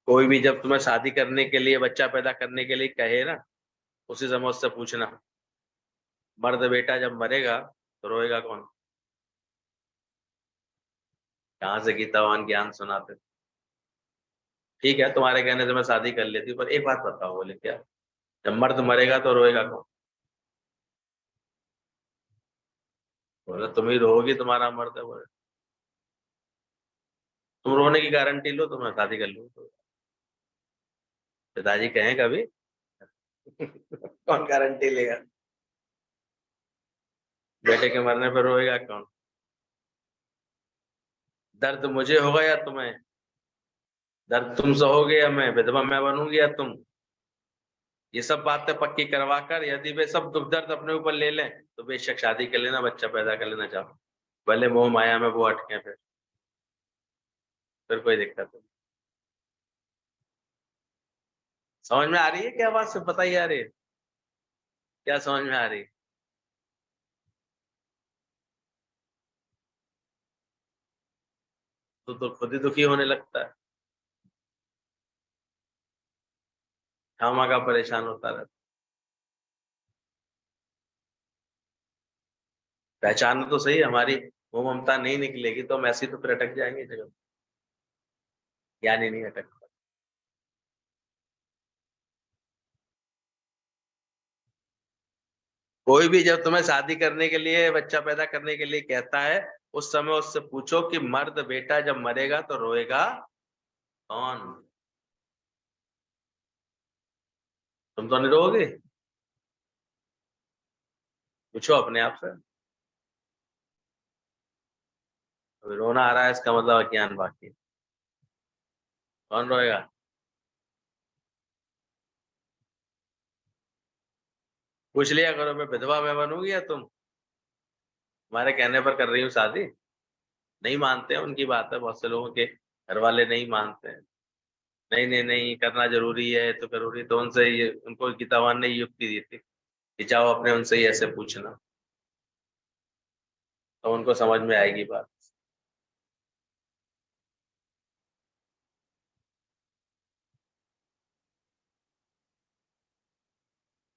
कोई भी जब तुम्हें शादी करने के लिए, बच्चा पैदा करने के लिए कहे ना, उसी समय उससे पूछना, मर्द बेटा जब मरेगा तो रोएगा कौन? कहाँ से गीतावान ज्ञान सुनाते। ठीक है तुम्हारे कहने से मैं शादी कर लेती हूँ, पर एक बात बताओ। बोले क्या? जब मर्द मरेगा तो रोएगा कौन? बोला तुम ही रोओगी, तुम्हारा मर्द है। बोले तुम रोने की गारंटी लो तो मैं शादी कर लूँ। तो पिताजी कहें कभी? कौन गारंटी लेगा? बेटे के मरने पर रोएगा कौन? दर्द मुझे होगा या तुम्हें? दर्द तुम सहोगे या मैं? विधवा मैं बनूंगी या तुम? ये सब बातें पक्की करवा कर यदि वे सब दुख दर्द अपने ऊपर ले लें तो बेशक शादी कर लेना, बच्चा पैदा कर लेना चाहो, भले मोह माया में वो अटके। फिर कोई दिक्कत नहीं। समझ में आ रही है क्या बात? से पता ही आ रही है क्या? समझ में आ रही है? तो खुद ही दुखी होने लगता है, खामा का परेशान होता रहता। पहचान तो सही, हमारी वो ममता नहीं निकलेगी तो हम ऐसे ही तो फिर अटक जाएंगे जगह। ज्ञान ही नहीं अटकता। कोई भी जब तुम्हें शादी करने के लिए, बच्चा पैदा करने के लिए कहता है, उस समय उससे पूछो कि मर्द बेटा जब मरेगा तो रोएगा कौन? तुम तो नहीं रोओगे? पूछो अपने आप से। अभी रोना आ रहा है इसका मतलब अज्ञान बाकी है। कौन रोएगा? पूछ लिया करो, मैं विधवा मैं बनूंगी या तुम? तुम्हारे कहने पर कर रही हूँ शादी। नहीं मानते हैं, उनकी बात है, बहुत से लोगों के घर वाले नहीं मानते हैं। नहीं नहीं नहीं करना जरूरी है तो जरूरी, तो उनसे ये, उनको गीतावान ने युक्ति दी थी कि जाओ अपने उनसे ही ऐसे पूछना। तो उनको समझ में आएगी बात।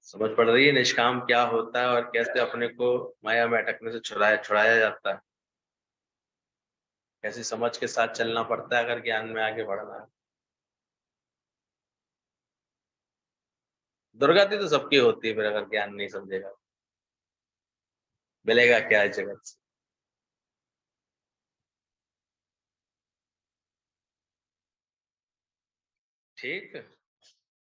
समझ पड़ रही है निष्काम क्या होता है और कैसे अपने को माया में अटकने से छुड़ाया जाता है, कैसी समझ के साथ चलना पड़ता है अगर ज्ञान में आगे बढ़ना है। दुर्गति तो सबकी होती है, फिर अगर ज्ञान नहीं समझेगा मिलेगा क्या है जगत से। ठीक है।